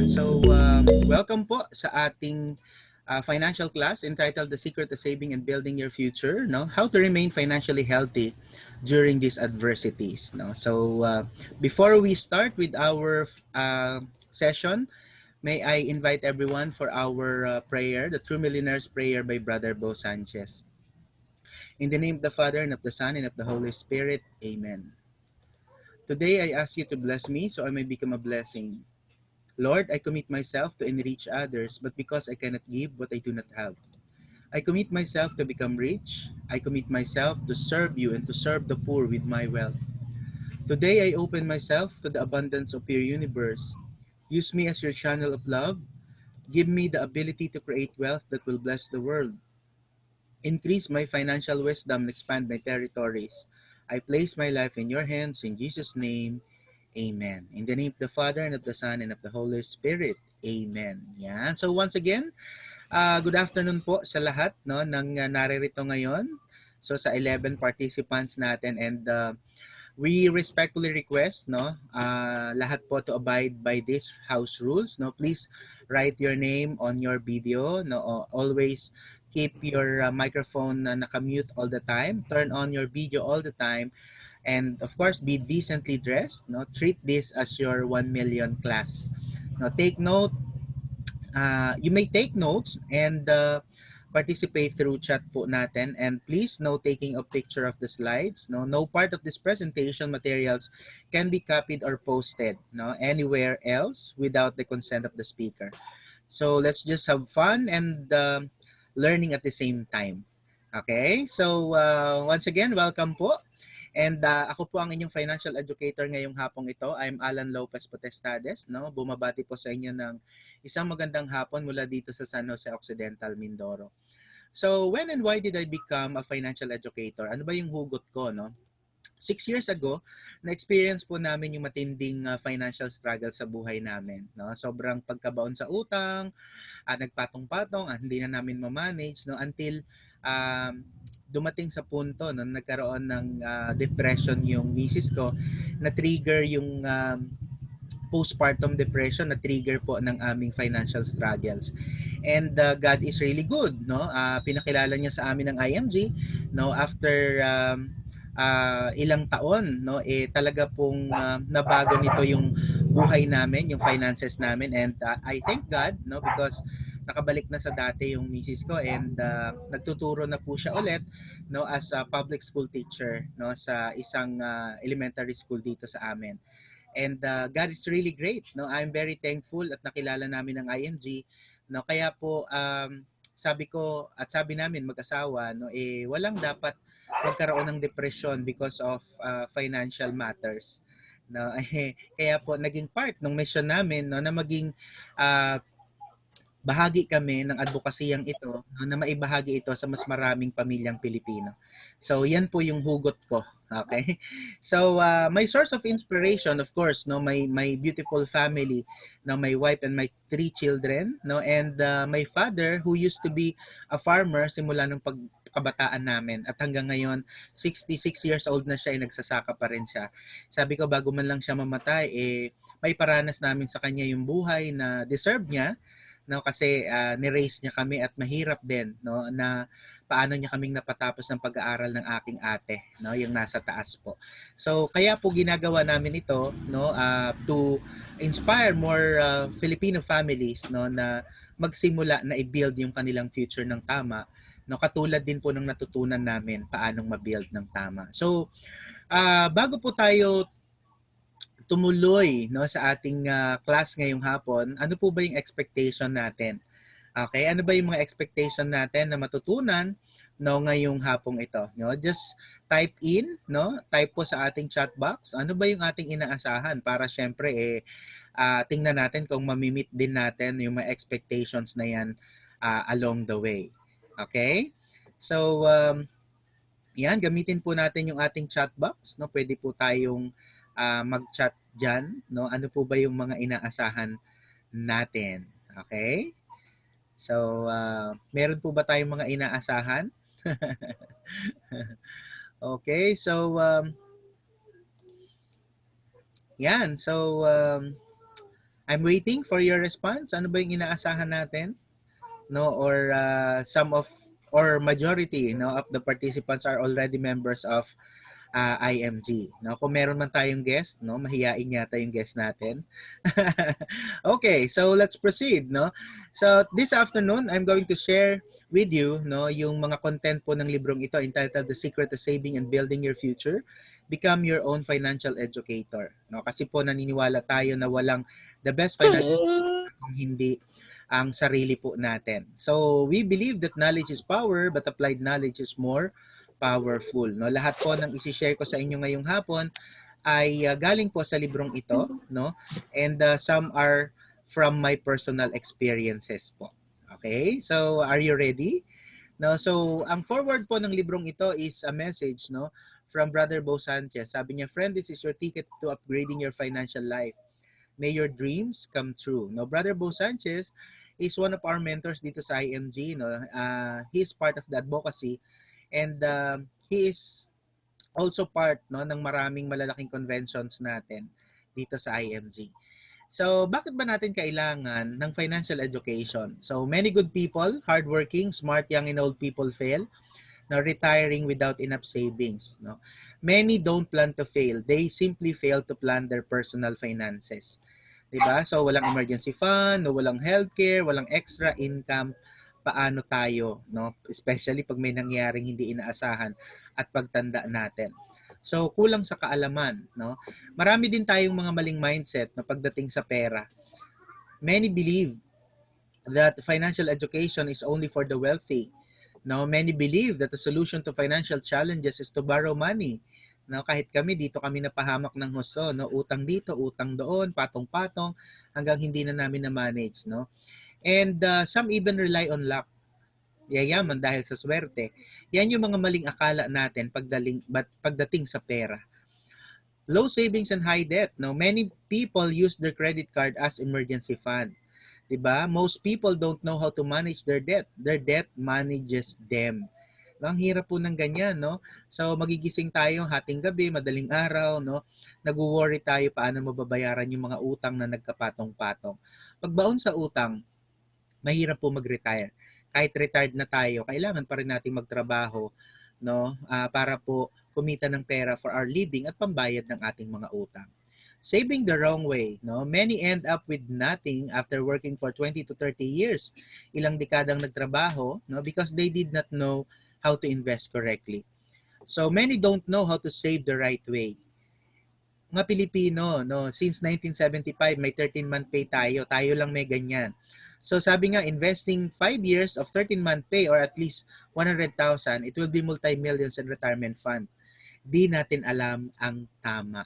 Welcome po sa ating financial class entitled The Secret to Saving and Building Your Future, no? How to remain financially healthy during these adversities, no? Before we start with our session, may I invite everyone for our prayer, the True Millionaires Prayer by Brother Bo Sanchez. In the name of the Father, and of the Son, and of the Holy Spirit, Amen. Today, I ask you to bless me so I may become a blessing. Lord, I commit myself to enrich others, but because I cannot give what I do not have. I commit myself to become rich. I commit myself to serve you and to serve the poor with my wealth. Today, I open myself to the abundance of your universe. Use me as your channel of love. Give me the ability to create wealth that will bless the world. Increase my financial wisdom and expand my territories. I place my life in your hands. In Jesus' name, Amen. In the name of the Father, and of the Son, and of the Holy Spirit. Amen. Yan. So once again, good afternoon po sa lahat no, ng naririto ngayon. So sa 11 participants natin and we respectfully request lahat po to abide by these house rules. No, please write your name on your video. No, always keep your microphone naka-mute all the time. Turn on your video all the time. And of course, be decently dressed. No, treat this as your 1 million class. Now, take note. You may take notes and participate through chat po natin. And please, no taking a picture of the slides. No part of this presentation materials can be copied or posted anywhere else without the consent of the speaker. So let's just have fun and learning at the same time. Okay, so once again, welcome po. And ako po ang inyong financial educator ngayong hapong ito. I'm Alan Lopez Potestades. No? Bumabati po sa inyo ng isang magandang hapon mula dito sa San Jose Occidental, Mindoro. So when and why did I become a financial educator? Ano ba yung hugot ko? No? 6 years ago, na-experience po namin yung matinding financial struggle sa buhay namin. No? Sobrang pagkabaon sa utang, nagpatong-patong, hindi na namin ma-manage until dumating sa punto na nagkaroon ng depression yung misis ko, na-trigger yung postpartum depression, na-trigger po ng aming financial struggles. And God is really good. Pinakilala niya sa amin ng IMG after ilang taon talaga pong nabago nito yung buhay namin, yung finances namin, and I thank God because nakabalik na sa dati yung misis ko and nagtuturo na po siya ulit as a public school teacher sa isang elementary school dito sa amin. And God is really great. I'm very thankful at nakilala namin ng IMG. Kaya po sabi ko at sabi namin mag-asawa walang dapat magkaroon ng depression because of financial matters. Kaya po naging part ng mission namin na maging bahagi kami ng advokasiyang ito na maibahagi ito sa mas maraming pamilyang Pilipino. So yan po yung hugot ko. Okay? So my source of inspiration, of course, my beautiful family, my wife and my 3 children, and my father who used to be a farmer simula ng pagkabataan namin at hanggang ngayon 66 years old na siya ay nagsasaka pa rin siya. Sabi ko bago man lang siya mamatay may paranas namin sa kanya yung buhay na deserve niya kasi ni-raise niya kami at mahirap din na paano niya kaming napatapos ng pag-aaral ng aking ate yung nasa taas po. So kaya po ginagawa namin ito to inspire more Filipino families na magsimula na i-build yung kanilang future ng tama katulad din po ng natutunan namin paanong ma-build ng tama. So bago po tayo tumuloy sa ating class ngayong hapon, ano po ba yung expectation natin? Okay, ano ba yung mga expectation natin na matutunan ngayong hapong ito? Just type in, type po sa ating chat box, ano ba yung ating inaasahan para syempre tingnan natin kung mamimit din natin yung mga expectations na yan along the way. Okay? So yan, gamitin po natin yung ating chat box, Pwede po tayong mag-chat dyan, Ano po ba yung mga inaasahan natin? Okay? So, meron po ba tayong mga inaasahan? Okay, so yan. So, I'm waiting for your response. Ano ba yung inaasahan natin? No, or some of or majority no of the participants are already members of IMG. No, kung meron man tayong guest, no, mahiyain yata yung guest natin. Okay, so let's proceed, no. So this afternoon, I'm going to share with you, no, yung mga content po ng librong ito entitled The Secret to Saving and Building Your Future. Become your own financial educator. No, kasi po naniniwala tayo na walang the best financial educator kung hindi ang sarili po natin. So, we believe that knowledge is power, but applied knowledge is more powerful. No, lahat po ng isi-share ko sa inyo ngayong hapon ay galing po sa librong ito, no? And some are from my personal experiences po. Okay? So, are you ready? No, so ang forward po ng librong ito is a message, no, from Brother Bo Sanchez. Sabi niya, "Friend, this is your ticket to upgrading your financial life. May your dreams come true." No, Brother Bo Sanchez is one of our mentors dito sa IMG, no. He's part of the advocacy, and he is also part, no, ng maraming malalaking conventions natin dito sa IMG. So, bakit ba natin kailangan ng financial education? So, many good people, hardworking, smart, young, and old people fail, no, retiring without enough savings. No? Many don't plan to fail. They simply fail to plan their personal finances. Diba? So, walang emergency fund, no, walang healthcare, walang extra income. Paano tayo, no? Especially pag may nangyaring hindi inaasahan at pagtanda natin. So, kulang sa kaalaman, no? Marami din tayong mga maling mindset na pagdating sa pera. Many believe that financial education is only for the wealthy. No, many believe that the solution to financial challenges is to borrow money. No, kahit kami dito kami napahamak ng husto, no, utang dito, utang doon, patong-patong hanggang hindi na namin na manage, no. And some even rely on luck. Yayaman dahil sa swerte. Yan yung mga maling akala natin pagdating sa pera. Low savings and high debt. No, many people use their credit card as emergency fund. 'Di ba? Most people don't know how to manage their debt. Their debt manages them. No, ang hirap po ng ganyan, no? So magigising tayo hating gabi, madaling araw, no? Nagwo-worry tayo paano mababayaran yung mga utang na nagkapatong-patong. Pagbaon sa utang, mahirap po mag-retire. Kahit retired na tayo, kailangan pa rin nating magtrabaho, no? Para po kumita ng pera for our living at pambayad ng ating mga utang. Saving the wrong way, no? Many end up with nothing after working for 20 to 30 years. Ilang dekadang nagtrabaho, no? Because they did not know how to invest correctly. So many don't know how to save the right way. Mga Pilipino, no, since 1975 may 13-month pay tayo. Tayo lang may ganyan. So sabi nga, investing 5 years of 13-month pay or at least 100,000, it will be multi-millions in retirement fund. Di natin alam ang tama.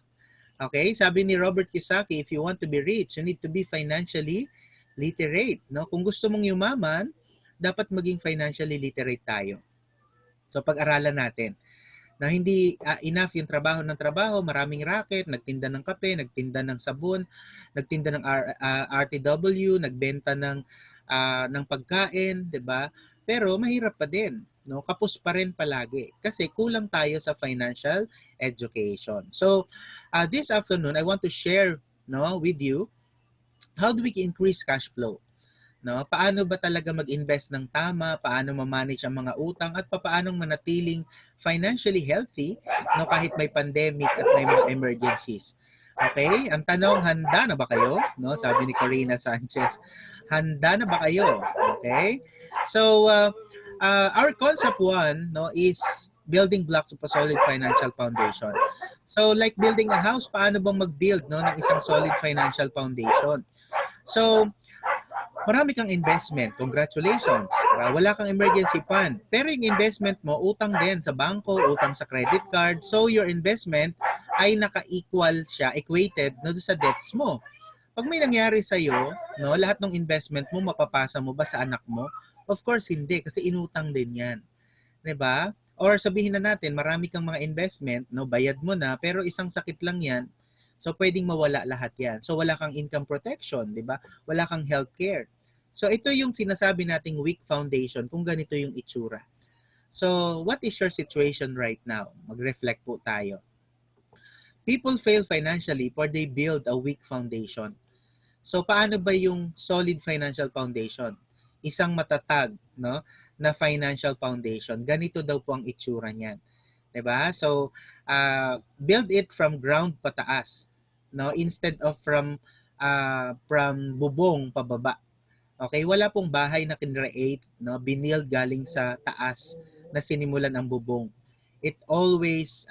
Okay, sabi ni Robert Kiyosaki, if you want to be rich, you need to be financially literate. No? Kung gusto mong yumaman, dapat maging financially literate tayo. So pag-aralan natin na hindi enough yung trabaho ng trabaho, maraming racket, nagtinda ng kape, nagtinda ng sabon, nagtinda ng RTW, nagbenta ng pagkain, 'di ba? Pero mahirap pa din, no? Kapos pa rin palagi kasi kulang tayo sa financial education. So, this afternoon I want to share, no, with you how do we increase cash flow. No, paano ba talaga mag-invest ng tama, paano ma-manage ang mga utang at paano manatiling financially healthy, no, kahit may pandemic at may mga emergencies. Okay? Ang tanong, handa na ba kayo? No, sabi ni Corina Sanchez. Handa na ba kayo? Okay? So, our concept one, no, is building blocks of a solid financial foundation. So, like building a house, paano bang mag-build, no, ng isang solid financial foundation? So, marami kang investment. Congratulations. Wala kang emergency fund. Pero yung investment mo, utang din sa bangko, utang sa credit card. So your investment ay naka-equal siya, equated no, sa debts mo. Pag may nangyari sa'yo, no, lahat ng investment mo, mapapasa mo ba sa anak mo? Of course, hindi. Kasi inutang din yan. 'Di ba? Or sabihin na natin, marami kang mga investment, no, bayad mo na, pero isang sakit lang yan. So, pwedeng mawala lahat yan. So, wala kang income protection, di ba? Wala kang healthcare. So, ito yung sinasabi nating weak foundation kung ganito yung itsura. So, what is your situation right now? Mag-reflect po tayo. People fail financially for they build a weak foundation. So paano ba yung solid financial foundation? Isang matatag, no, na financial foundation. Ganito daw po ang itsura niyan. 'Di ba? So build it from ground pataas, no, instead of from bubong pababa. Okay, wala pong bahay na kinreate, no, binild galing sa taas na sinimulan ang bubong. It always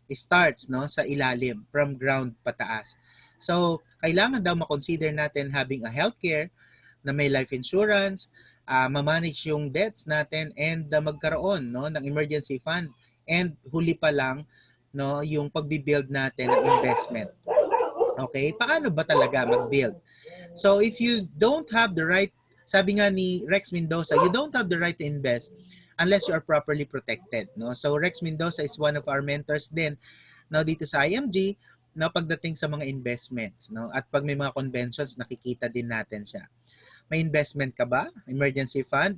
starts, no, sa ilalim, from ground pataas. So, kailangan daw ma-consider natin having a healthcare na may life insurance, ma-manage yung debts natin, and magkaroon, no, ng emergency fund. And huli pa lang, no, yung pagbi-build natin ng investment. Okay, paano ba talaga mag-build? So if you don't have the right, sabi nga ni Rex Mendoza, you don't have the right to invest unless you are properly protected, no? So Rex Mendoza is one of our mentors din, no, dito sa IMG, no, pagdating sa mga investments, no? At pag may mga conventions, nakikita din natin siya. May investment ka ba? Emergency fund?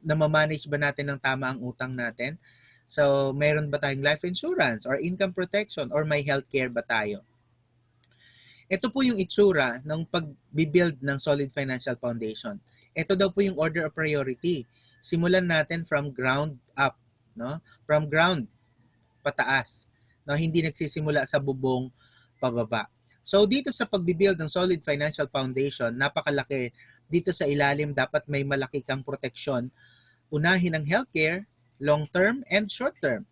Na-manage ba natin ng tama ang utang natin? So, meron ba tayong life insurance or income protection or may healthcare ba tayo? Ito po yung itsura ng pag-build ng solid financial foundation. Ito daw po yung order of priority. Simulan natin from ground up, no? From ground pataas, no? Hindi nagsisimula sa bubong pababa. So dito sa pag-build ng solid financial foundation, napakalaki. Dito sa ilalim dapat may malaki kang proteksyon. Unahin ang healthcare, long term and short term.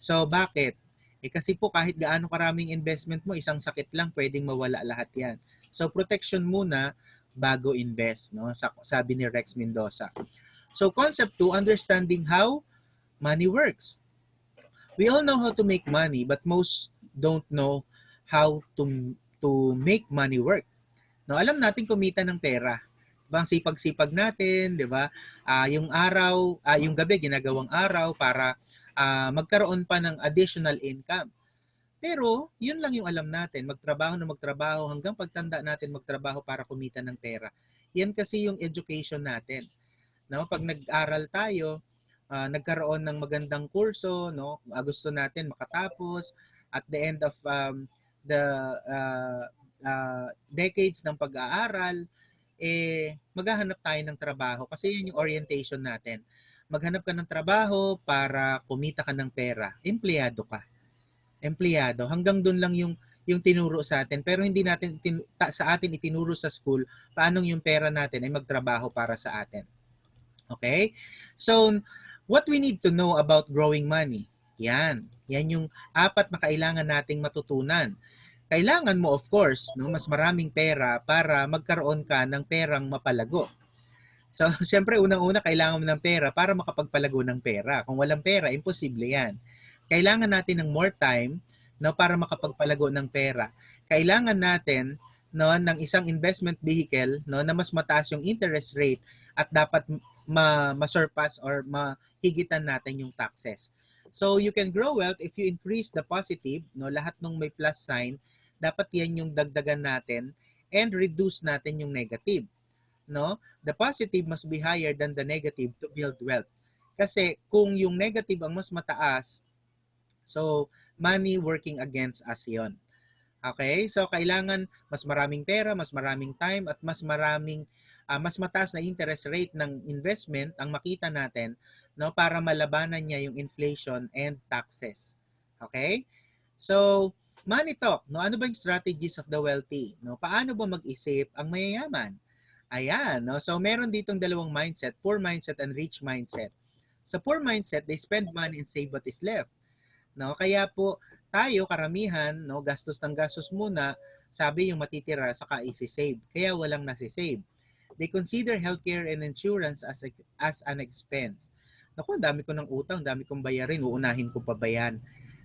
So bakit? Kasi po kahit gaano karaming investment mo, isang sakit lang, pwedeng mawala lahat yan. So protection muna bago invest, no? Sabi ni Rex Mendoza. So concept 2, understanding how money works. We all know how to make money, but most don't know how to make money work. No, alam natin kumita ng pera. Diba? Ang sipag-sipag natin, 'di ba? Yung araw, yung gabi ginagawang araw para magkaroon pa ng additional income. Pero, yun lang yung alam natin, magtrabaho na magtrabaho hanggang pagtanda natin magtrabaho para kumita ng pera. Yan kasi yung education natin. No? Pag nag-aral tayo, nagkaroon ng magandang kurso, no? Gusto natin makatapos, at the end of the decades ng pag-aaral, maghahanap tayo ng trabaho kasi yun yung orientation natin. Maghanap ka ng trabaho para kumita ka ng pera. Empleyado ka. Empleyado. Hanggang doon lang yung tinuro sa atin. Pero hindi natin sa atin itinuro sa school paanong yung pera natin ay magtrabaho para sa atin. Okay? So, what we need to know about growing money? Yan. Yan yung 4 na kailangan nating matutunan. Kailangan mo, of course, no, mas maraming pera para magkaroon ka ng perang mapalago. So, siyempre, unang-una, kailangan mo ng pera para makapagpalago ng pera. Kung walang pera, imposible yan. Kailangan natin ng more time, no, para makapagpalago ng pera. Kailangan natin, no, ng isang investment vehicle, no, na mas mataas yung interest rate at dapat ma-surpass or mahigitan natin yung taxes. So, you can grow wealth if you increase the positive, no, lahat ng may plus sign, dapat yan yung dagdagan natin and reduce natin yung negative. No? The positive must be higher than the negative to build wealth. Kasi kung yung negative ang mas mataas, so money working against us yon. Okay? So kailangan mas maraming pera, mas maraming time, at mas maraming mas mataas na interest rate ng investment ang makita natin, no, para malabanan niya yung inflation and taxes. Okay? So money talk, no, ano ba yung strategies of the wealthy? No, paano ba mag-isip ang mayayaman? Ayan, no? So meron ditong dalawang mindset, poor mindset and rich mindset. Sa poor mindset, they spend money and save what is left. No? Kaya po tayo karamihan, no, gastos ng gastos muna, sabi yung matitira saka isi-save. Kaya walang nasi-save. They consider healthcare and insurance as an expense. Naku, dami ko ng utang, dami kong bayarin, uunahin ko pa ba yan?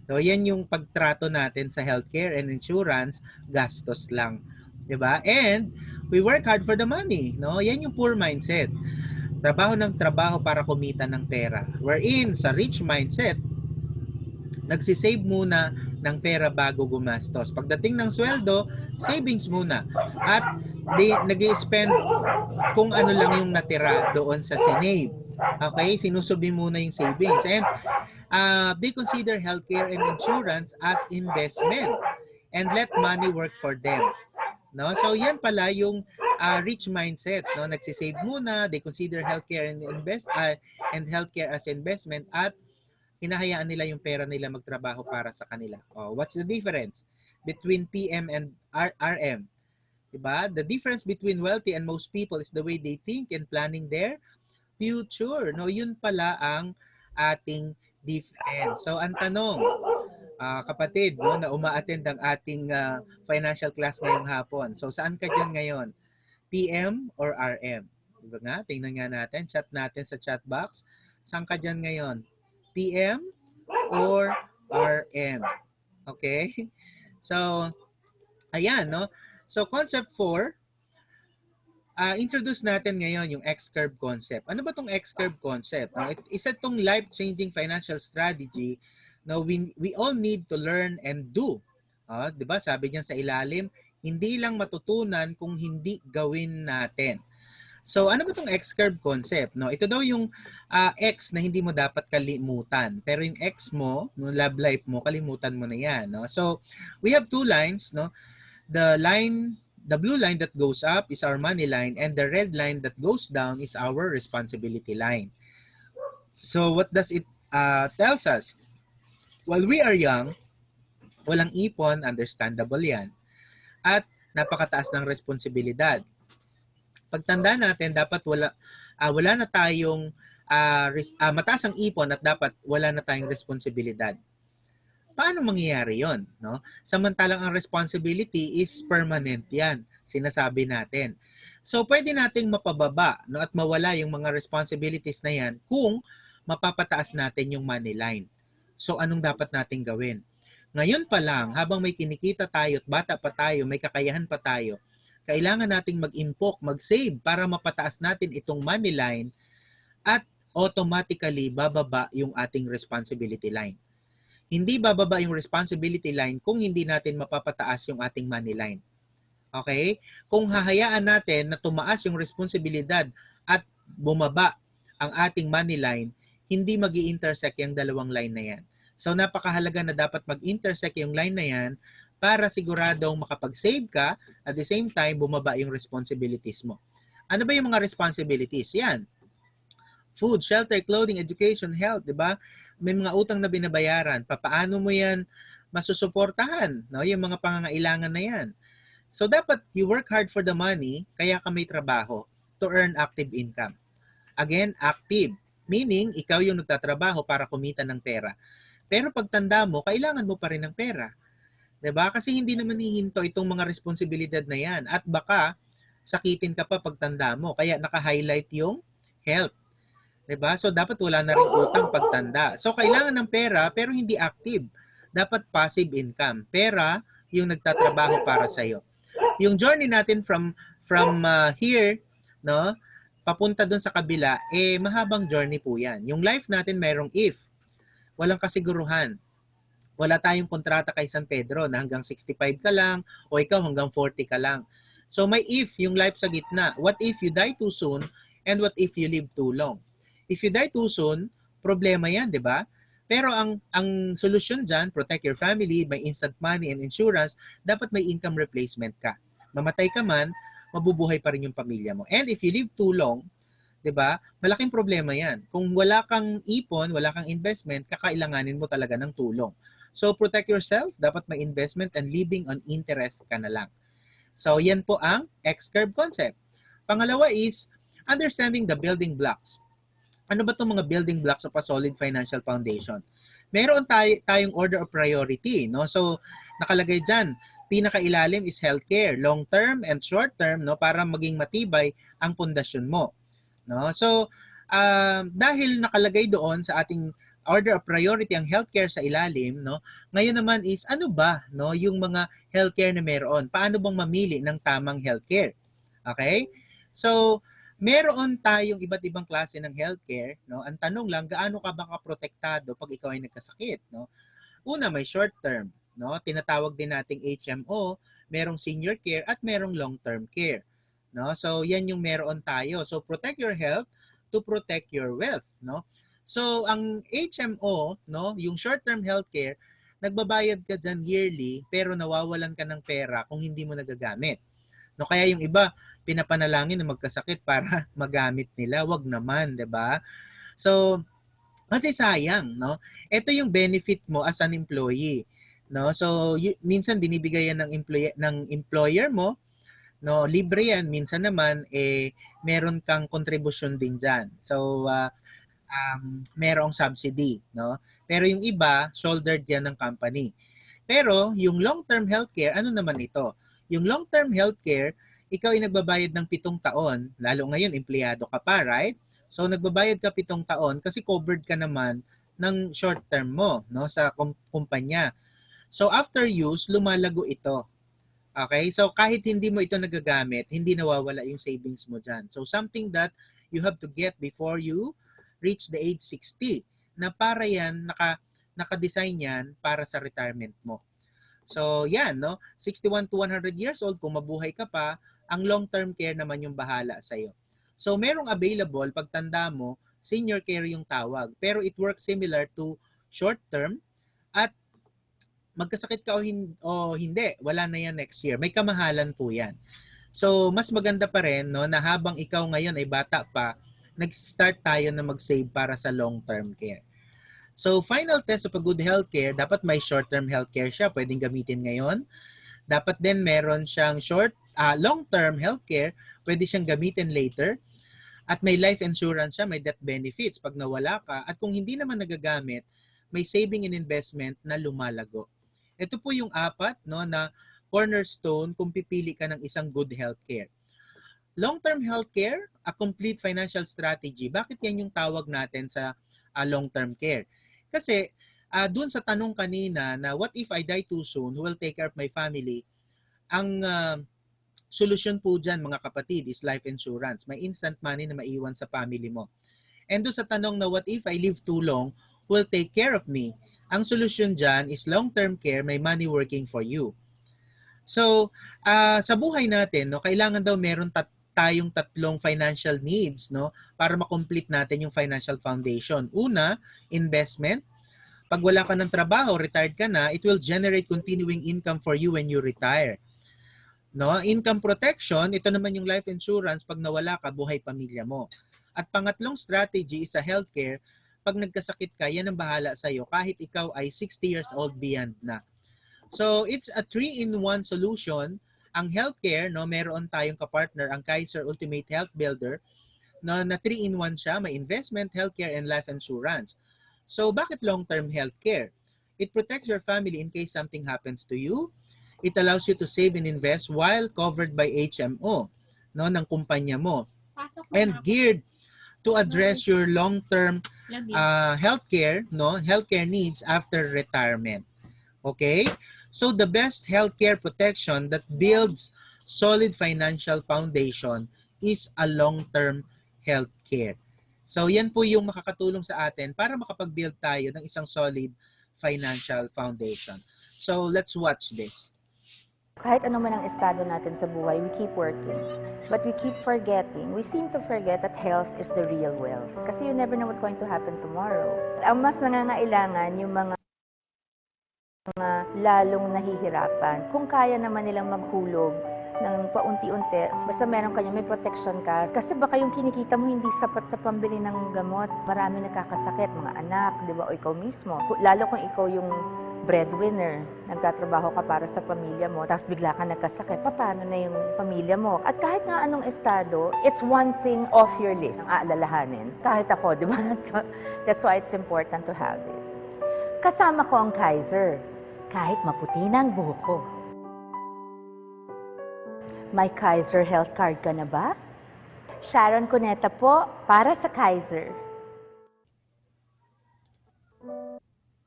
So yan yung pagtrato natin sa healthcare and insurance, gastos lang. 'Di ba? And we work hard for the money, no? Yan yung poor mindset. Trabaho ng trabaho para kumita ng pera. Wherein sa rich mindset, nagsisave muna ng pera bago gumastos. Pagdating ng sweldo, savings muna. At nag-i-spend kung ano lang yung natira doon sa sinave. Okay? Sinusubi muna yung savings. And they consider healthcare and insurance as investment and let money work for them. no? So yan pala yung rich mindset, no? Nagsisave muna, they consider healthcare and healthcare as investment, at hinahayaan nila yung pera nila magtrabaho para sa kanila. Oh, what's the difference between PM and RM? Diba? The difference between wealthy and most people is the way they think and planning their future. No, yun pala ang ating difference. So ang tanong, kapatid, no, na umaattend ang ating financial class ngayong hapon. So saan ka dyan ngayon? PM or RM? Diba nga? Tingnan nga natin, chat natin sa chat box. Saan ka dyan ngayon? PM or RM? Okay? So, ayan, no? So, concept 4, introduce natin ngayon yung X-curve concept. Ano ba tong X-curve concept? No, isa tong life-changing financial strategy na we all need to learn and do. 'Di ba? Sabi diyan sa ilalim, hindi lang matutunan kung hindi gawin natin. So, ano ba tong X-curve concept? No, ito daw yung X na hindi mo dapat kalimutan. Pero yung X mo, no, love life mo, kalimutan mo na 'yan, no? So, we have two lines, no? The blue line that goes up is our money line, and the red line that goes down is our responsibility line. So what does it tells us? While we are young, walang ipon, understandable yan, at napakataas ng responsibilidad. Pagtanda natin, dapat wala na tayong mataas ang ipon at dapat wala na tayong responsibilidad. Paano mangyayari yon, no? Samantalang ang responsibility is permanent yan, sinasabi natin. So, pwede nating mapababa, no, at mawala yung mga responsibilities na yan kung mapapataas natin yung money line. So, anong dapat nating gawin? Ngayon pa lang, habang may kinikita tayo at bata pa tayo, may kakayahan pa tayo, kailangan nating mag-impok, mag-save para mapataas natin itong money line at automatically bababa yung ating responsibility line. Hindi bababa yung responsibility line kung hindi natin mapapataas yung ating money line. Okay? Kung hahayaan natin na tumaas yung responsibilidad at bumaba ang ating money line, hindi magi-intersect yung dalawang line na yan. So napakahalaga na dapat mag-intersect yung line na yan para siguradong makapag-save ka, at the same time bumaba yung responsibilities mo. Ano ba yung mga responsibilities? Yan. Food, shelter, clothing, education, health, di ba? May mga utang na binabayaran. Paano mo yan masusuportahan? No? Yung mga pangangailangan na yan. So, dapat you work hard for the money, kaya ka may trabaho to earn active income. Again, active. Meaning, ikaw yung nagtatrabaho para kumita ng pera. Pero pagtanda mo, kailangan mo pa rin ng pera. Diba? Kasi hindi naman hihinto itong mga responsibilidad na yan. At baka, sakitin ka pa pagtanda mo. Kaya naka-highlight yung health. Diba? So, dapat wala na rin utang pagtanda. So, kailangan ng pera pero hindi active. Dapat passive income. Pera yung nagtatrabaho para sa'yo. Yung journey natin from here, no, papunta dun sa kabila, mahabang journey po yan. Yung life natin mayroong if. Walang kasiguruhan. Wala tayong kontrata kay San Pedro na hanggang 65 ka lang o ikaw hanggang 40 ka lang. So, may if yung life sa gitna. What if you die too soon and what if you live too long? If you die too soon, problema yan, di ba? Pero ang solusyon dyan, protect your family, may instant money and insurance, dapat may income replacement ka. Mamatay ka man, mabubuhay pa rin yung pamilya mo. And if you live too long, di ba, malaking problema yan. Kung wala kang ipon, wala kang investment, kakailanganin mo talaga ng tulong. So protect yourself, dapat may investment and living on interest ka na lang. So yan po ang X-curve concept. Pangalawa is understanding the building blocks. Ano ba itong mga building blocks of a solid financial foundation? Meron tayong order of priority, no? So, nakalagay dyan, pinakailalim is healthcare, long term and short term, no, para maging matibay ang pundasyon mo, no? So, dahil nakalagay doon sa ating order of priority ang healthcare sa ilalim, no? Ngayon naman is ano ba, no, yung mga healthcare na meron? Paano bang mamili ng tamang healthcare? Okay? So, meron tayong iba't ibang klase ng healthcare, no? Ang tanong lang, gaano ka ba kaprotektado pag ikaw ay nagkasakit, no? Una, may short term, no? Tinatawag din nating HMO, merong senior care at merong long-term care, no? So, yan yung meron tayo. So, protect your health to protect your wealth, no? So, ang HMO, no, yung short-term healthcare, nagbabayad ka dyan yearly pero nawawalan ka ng pera kung hindi mo nagagamit. No, kaya yung iba pinapanalangin na magkasakit para magamit nila, wag naman, 'di ba? So, kasi sayang, no? Ito yung benefit mo as an employee, no? So, minsan binibigay yan ng employer mo, no? Libre yan, minsan naman meron kang contribution din diyan. So, merong subsidy, no? Pero yung iba, shouldered yan ng company. Pero yung long-term healthcare, ano naman ito? Yung long-term healthcare, ikaw ay nagbabayad ng 7 taon, lalo ngayon empleyado ka pa, right? So nagbabayad ka 7 taon kasi covered ka naman ng short term mo, no, sa kumpanya. So after use, lumalago ito. Okay? So kahit hindi mo ito nagagamit, hindi nawawala yung savings mo dyan. So something that you have to get before you reach the age 60 na para yan, naka-design yan para sa retirement mo. So yan, no? 61 to 100 years old, kung mabuhay ka pa, ang long-term care naman yung bahala sa'yo. So merong available, pagtanda mo, senior care yung tawag. Pero it works similar to short-term at magkasakit ka o hindi, wala na yan next year. May kamahalan po yan. So, mas maganda pa rin, no, na habang ikaw ngayon ay bata pa, nag-start tayo na mag-save para sa long-term care. So, final test of a good healthcare, dapat may short-term healthcare siya, pwedeng gamitin ngayon. Dapat din meron siyang long-term healthcare, pwede siyang gamitin later. At may life insurance siya, may death benefits pag nawala ka. At kung hindi naman nagagamit, may saving and investment na lumalago. Ito po yung 4, no, na cornerstone kung pipili ka ng isang good healthcare. Long-term healthcare, a complete financial strategy. Bakit yan yung tawag natin sa long-term care? Kasi dun sa tanong kanina na what if I die too soon, who will take care of my family? Ang solusyon po dyan, mga kapatid, is life insurance. May instant money na maiwan sa family mo. And doon sa tanong na what if I live too long, who will take care of me? Ang solusyon dyan is long-term care, may money working for you. So, sa buhay natin, no, kailangan daw meron tayong 3 financial needs, no, para ma-complete natin yung financial foundation. Una, investment. Pag wala ka ng trabaho, retired ka na, it will generate continuing income for you when you retire. No, income protection, ito naman yung life insurance pag nawala ka, buhay pamilya mo. At pangatlong strategy is sa healthcare. Pag nagkasakit ka, yan ang bahala sa'yo kahit ikaw ay 60 years old beyond na. So, it's a 3-in-1 solution. Ang healthcare, no, meron tayong kapartner, ang Kaiser Ultimate Health Builder, no, na 3-in-1 siya, may investment, healthcare, and life insurance. So, bakit long-term healthcare? It protects your family in case something happens to you. It allows you to save and invest while covered by HMO, no, ng kumpanya mo. And geared to address your long-term healthcare needs after retirement. Okay? So the best healthcare protection that builds solid financial foundation is a long-term healthcare. So yan po yung makakatulong sa atin para makapag-build tayo ng isang solid financial foundation. So let's watch this. Kahit ano man ang estado natin sa buhay, we keep working. But we keep forgetting. We seem to forget that health is the real wealth. Kasi you never know what's going to happen tomorrow. Ang mas nangangailangan yung mga lalong nahihirapan. Kung kaya naman nilang maghulog ng paunti-unti, basta meron kanya, may protection ka. Kasi baka yung kinikita mo hindi sapat sa pambili ng gamot. Marami nakakasakit, mga anak, di ba, o ikaw mismo. Lalo kung ikaw yung breadwinner, nagtatrabaho ka para sa pamilya mo, tapos bigla ka nagkasakit, paano na yung pamilya mo? At kahit nga anong estado, it's one thing off your list ang aalalahanin. Kahit ako, di ba? So, that's why it's important to have it. Kasama ko ang Kaiser, kahit maputi na ang buhok ko. May Kaiser Health Card ka na ba? Sharon Cuneta po, para sa Kaiser.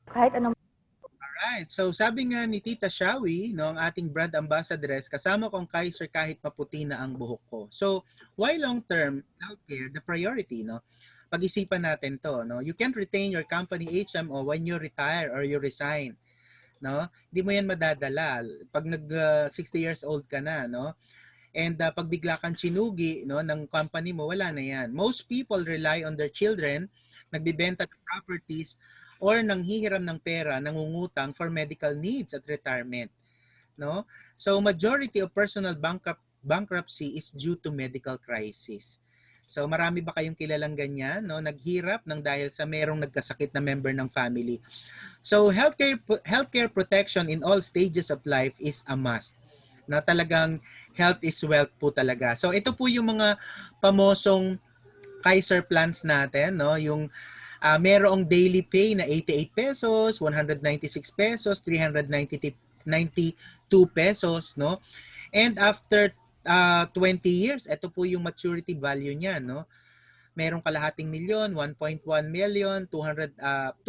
Kahit anong Alright, so sabi nga ni Tita Shawi, no, ang ating brand ambassadress, kasama ko ang Kaiser kahit maputi na ang buhok ko. So, why long-term healthcare the priority, no? Pag-isipan natin to, no? You can't retain your company HMO when you retire or you resign, no? Hindi mo yan madadala pag 60 years old ka na, no? And pag bigla kang chinugi, no, ng company mo, wala na yan. Most people rely on their children, nagbibenta ng properties, or nanghihiram ng pera, nangungutang for medical needs at retirement, no? So majority of personal bankruptcy is due to medical crisis. So marami ba kayong kilalang ganyan, no? Naghirap ng dahil sa merong nagkasakit na member ng family. So healthcare protection in all stages of life is a must. Na talagang health is wealth po talaga. So ito po yung mga pamosong Kaiser plans natin, no? Yung merong daily pay na 88 pesos, 196 pesos, 392 pesos, no? And after 20 years, ito po yung maturity value niya, no? Merong kalahating milyon, 1.1 million, 2.33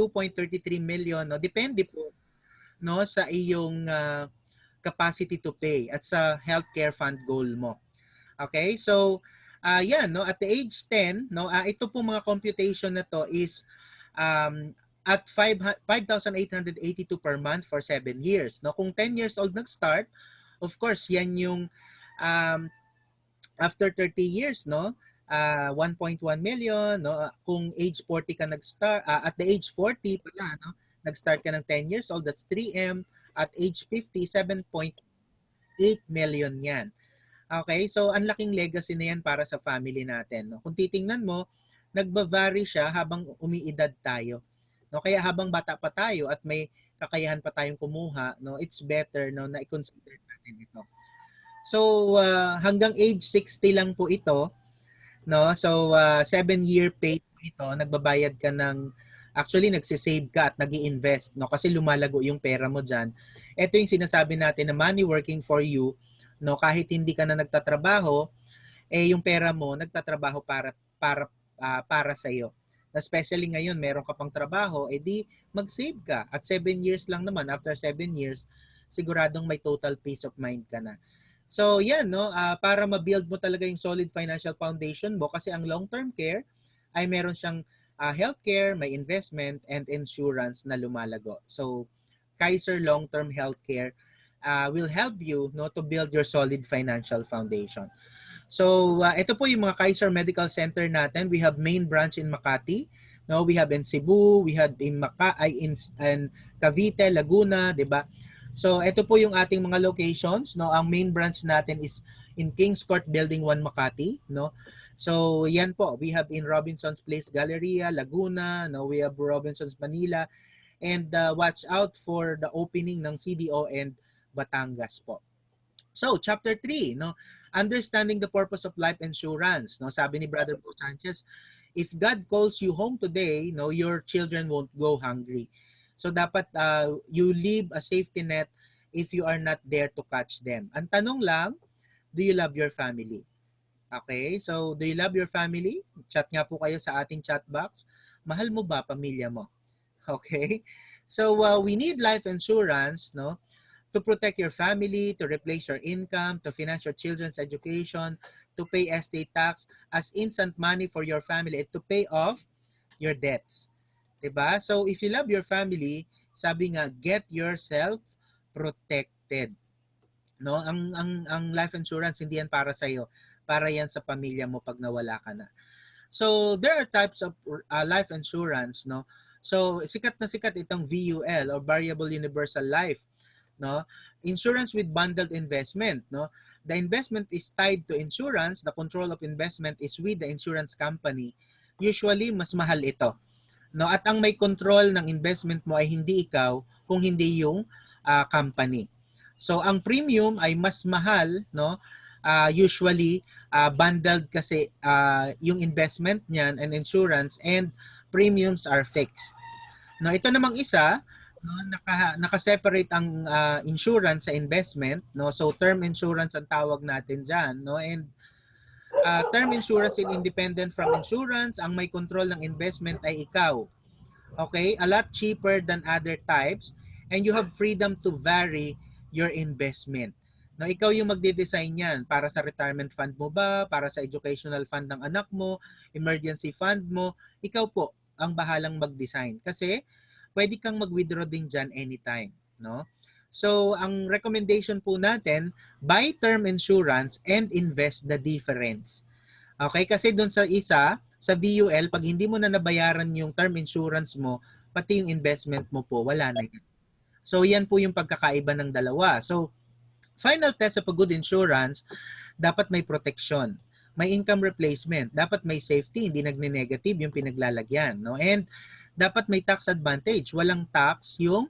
million, no? Depende po, no, sa iyong capacity to pay at sa healthcare fund goal mo. Okay? So, yan, no, at the age 10, no, ito po mga computation na to is at 5,882 per month for 7 years. No? Kung 10 years old nag-start, of course, yan yung after 30 years, no, 1.1 million, no, kung age 40 ka nag-start, at the age 40 pala, no, nag-start ka ng 10 years old, that's 3M. At age 50, 7.8 million yan. Okay, so ang laking legacy na yan para sa family natin. No? Kung titingnan mo, nagba-vary siya habang umiidad tayo. No? Kaya habang bata pa tayo at may kakayahan pa tayong kumuha, no, it's better, no, na i-consider natin ito. So hanggang age 60 lang po ito, no? So 7-year pay po ito, nagbabayad ka ng, actually nagsisave ka at nag-i-invest, no, kasi lumalago yung pera mo diyan. Ito yung sinasabi natin na money working for you, no, kahit hindi ka na nagtatrabaho, yung pera mo nagtatrabaho para sa iyo. Especially ngayon, meron ka pang trabaho, di mag-save ka. At 7 years lang naman, after 7 years, siguradong may total peace of mind ka na. So yan, no, para ma-build mo talaga yung solid financial foundation mo, kasi ang long-term care ay meron siyang healthcare, may investment, and insurance na lumalago. So Kaiser Long-Term Healthcare will help you, no, to build your solid financial foundation. So ito po yung mga Kaiser Medical Center natin. We have main branch in Makati, no, we have in Cebu, we have in Cavite, Laguna, 'di ba? So ito po yung ating mga locations, no. Ang main branch natin is in Kings Court Building 1 Makati, no. So yan po, we have in Robinson's Place Galleria, Laguna, no, we have Robinson's Manila, and watch out for the opening ng CDO and Batangas po. So, chapter 3, no, understanding the purpose of life insurance, no. Sabi ni Brother Bo Sanchez, if God calls you home today, no, your children won't go hungry. So dapat you leave a safety net if you are not there to catch them. Ang tanong lang, do you love your family? Okay, so do you love your family? Chat nga po kayo sa ating chat box. Mahal mo ba pamilya mo? Okay, so we need life insurance, no, to protect your family, to replace your income, to finance your children's education, to pay estate tax as instant money for your family, and to pay off your debts. Diba? So if you love your family, sabi nga, get yourself protected. No, ang life insurance hindi yan para sa iyo, para yan sa pamilya mo pag nawala ka na. So there are types of life insurance, no. So sikat na sikat itong VUL or Variable Universal Life, no. Insurance with bundled investment, no. The investment is tied to insurance, the control of investment is with the insurance company. Usually mas mahal ito, no, at ang may control ng investment mo ay hindi ikaw, kung hindi yung company. So ang premium ay mas mahal, no, usually bundled kasi yung investment niyan and insurance, and premiums are fixed. No, ito namang isa, no, naka-separate ang insurance sa investment, no. So term insurance ang tawag natin diyan, no, and term insurance is independent from insurance. Ang may control ng investment ay ikaw. Okay? A lot cheaper than other types, and you have freedom to vary your investment. No, ikaw yung magde-design yan para sa retirement fund mo ba, para sa educational fund ng anak mo, emergency fund mo, ikaw po ang bahalang mag-design. Kasi pwede kang mag-withdraw din dyan anytime, no? So, ang recommendation po natin, buy term insurance and invest the difference. Okay? Kasi doon sa isa, sa VUL, pag hindi mo na nabayaran yung term insurance mo, pati yung investment mo po, wala na yan. So, yan po yung pagkakaiba ng dalawa. So, final test of a good insurance, dapat may protection. May income replacement, dapat may safety, hindi nagne-negative yung pinaglalagyan, no? And dapat may tax advantage, walang tax yung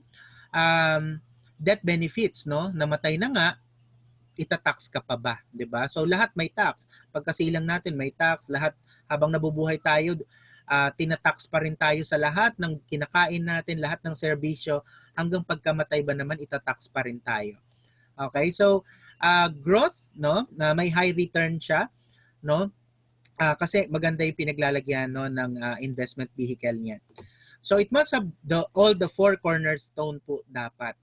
death benefits, no? Namatay na nga, itatax ka pa ba, 'di ba? So lahat may tax. Pagkasilang natin may tax, lahat habang nabubuhay tayo, tinatax pa rin tayo sa lahat ng kinakain natin, lahat ng serbisyo, hanggang pagkamatay ba naman itatax pa rin tayo. Okay? So growth, no, na may high return siya, no? Kasi maganda yung pinaglalagyan, no, ng investment vehicle niya. So it must have all the four cornerstone po dapat,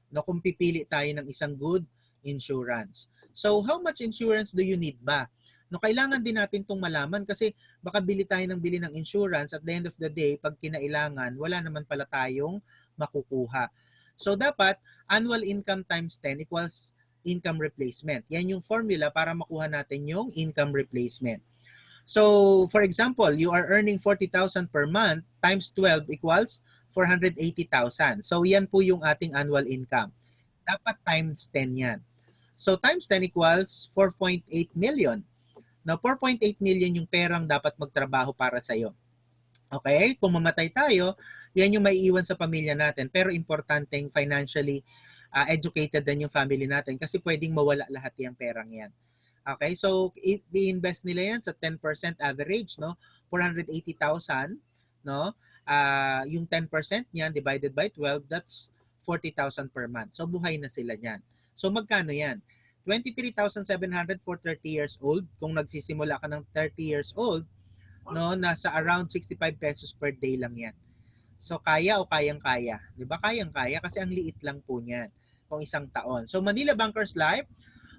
no, kung pipili tayo ng isang good insurance. So how much insurance do you need ba? No, kailangan din natin itong malaman kasi baka bili tayo ng bili ng insurance, at the end of the day, pag kinailangan, wala naman pala tayong makukuha. So dapat annual income times 10 equals income replacement. Yan yung formula para makuha natin yung income replacement. So for example, you are earning 40,000 per month times 12 equals 480,000. So yan po yung ating annual income. Dapat times 10 yan. So times 10 equals 4.8 million. Now 4.8 million yung perang dapat magtrabaho para sa iyo. Okay? Kung mamatay tayo, yan yung maiiwan sa pamilya natin. Pero importanteng financially educated din yung family natin kasi pwedeng mawala lahat yung perang yan. Okay? So i-invest nila yan sa 10% average, no? 480,000, no? Yung 10% niyan divided by 12, that's 40,000 per month. So buhay na sila niyan. So magkano yan? 23,700 for 30 years old. Kung nagsisimula ka ng 30 years old, no, nasa around 65 pesos per day lang yan. So kaya o kayang-kaya? 'Di ba? Kayang-kaya kasi ang liit lang po niyan kung isang taon. So Manila Bankers Life,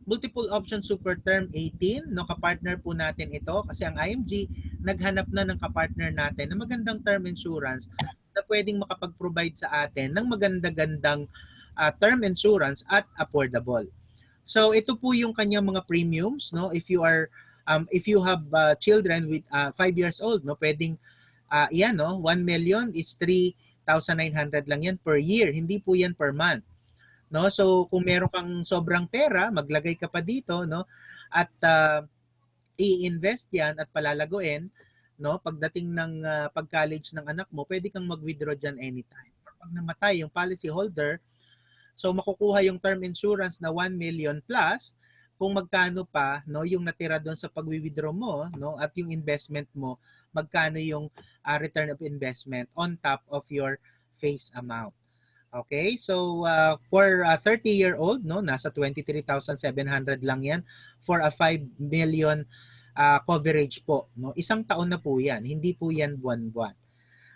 multiple option super term 18, no, kapartner po natin ito kasi ang IMG naghanap na ng kapartner natin na magandang term insurance na pwedeng makapag-provide sa atin ng maganda-gandang term insurance at affordable. So ito po yung kanyang mga premiums, no? If you have children with 5 years old, no, pwedeng yan, no, 1 million is 3,900 lang yan per year, hindi po yan per month. No? So kung meron kang sobrang pera, maglagay ka pa dito, no? At i-invest yan at palalaguin, no? Pagdating ng pag-college ng anak mo, pwede kang mag-withdraw diyan anytime. Pag namatay yung policy holder, so makukuha yung term insurance na 1 million plus kung magkano pa, no, yung natira doon sa pag-withdraw mo, no, at yung investment mo, magkano yung return of investment on top of your face amount. Okay, so for a 30-year-old, no, nasa 23,700 lang yan for a 5 million coverage po. No? Isang taon na po yan, hindi po yan buwan-buwan.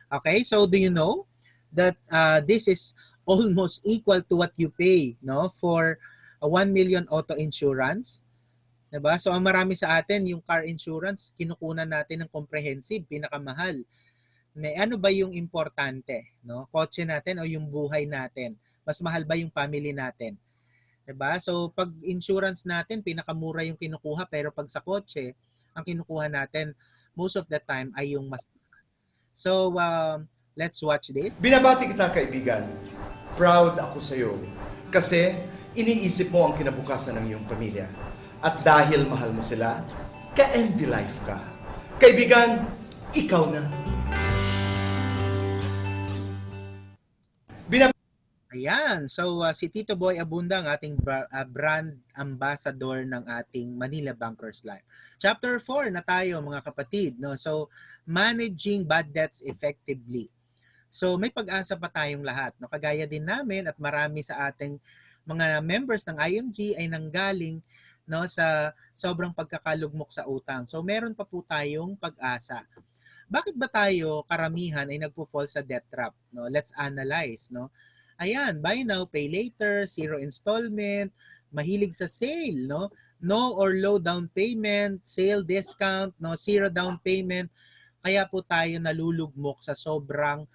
Okay, so do you know that this is almost equal to what you pay, no, for a 1 million auto insurance? Diba? So ang marami sa atin, yung car insurance, kinukunan natin ng comprehensive, pinakamahal. May ano ba yung importante, no? Kotse natin o yung buhay natin? Mas mahal ba yung family natin? 'Di ba? So pag insurance natin pinakamura yung kinukuha, pero pag sa kotse, ang kinukuha natin most of the time ay yung mas. So let's watch this. Binabati kita, kaibigan. Proud ako sa iyo kasi iniisip mo ang kinabukasan ng iyong pamilya. At dahil mahal mo sila, ka-MB Life ka. Kaibigan, ikaw na. Ayan, so si Tito Boy Abunda, ang ating brand ambassador ng ating Manila Bankers Life. Chapter 4 na tayo, mga kapatid, no? So managing bad debts effectively. So may pag-asa pa tayong lahat, no? Kagaya din namin at marami sa ating mga members ng IMG ay nanggaling, no, sa sobrang pagkakalugmok sa utang. So meron pa po tayong pag-asa. Bakit ba tayo karamihan ay nagpo-fall sa debt trap, no? Let's analyze, no? Ayan, buy now, pay later, zero installment, mahilig sa sale, no? No or low down payment, sale discount, no, zero down payment. Kaya po tayo nalulugmok sa sobrang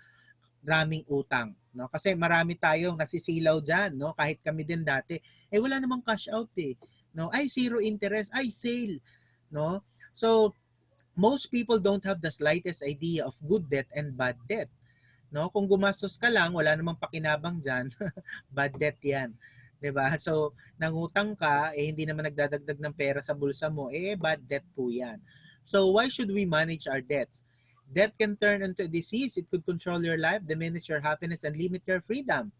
raming utang, no? Kasi marami tayong nasisilaw diyan, no? Kahit kami din dati, wala namang cash out no? Ay zero interest, ay sale, no? So most people don't have the slightest idea of good debt and bad debt. No, kung gumastos ka lang, wala namang pakinabang diyan, bad debt 'yan. 'Di ba? So, nangutang ka, hindi naman nagdadagdag ng pera sa bulsa mo, bad debt po yan. So, why should we manage our debts? Debt can turn into a disease. It could control your life, diminish your happiness, and limit your freedom.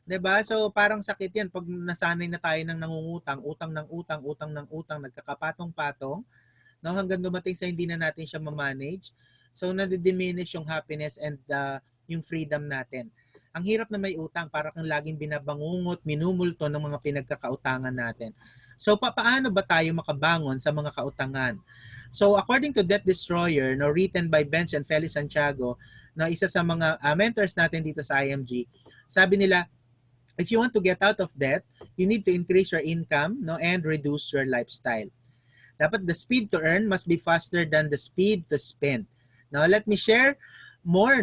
'Di ba? So, parang sakit yan pag nasanay na tayo ng nangungutang, utang ng utang, utang ng utang, nagkakapatong-patong, no? Hanggang dumating sa hindi na natin siya ma-manage. So, nadidiminish yung happiness and yung freedom natin. Ang hirap na may utang, para kang laging binabangungot, minumulto ng mga pinagkakautangan natin. So, paano ba tayo makabangon sa mga kautangan? So, according to Debt Destroyer, no, written by Bench and Feli Santiago, no, isa sa mga mentors natin dito sa IMG, sabi nila, if you want to get out of debt, you need to increase your income, no, and reduce your lifestyle. Dapat the speed to earn must be faster than the speed to spend. Now, let me share more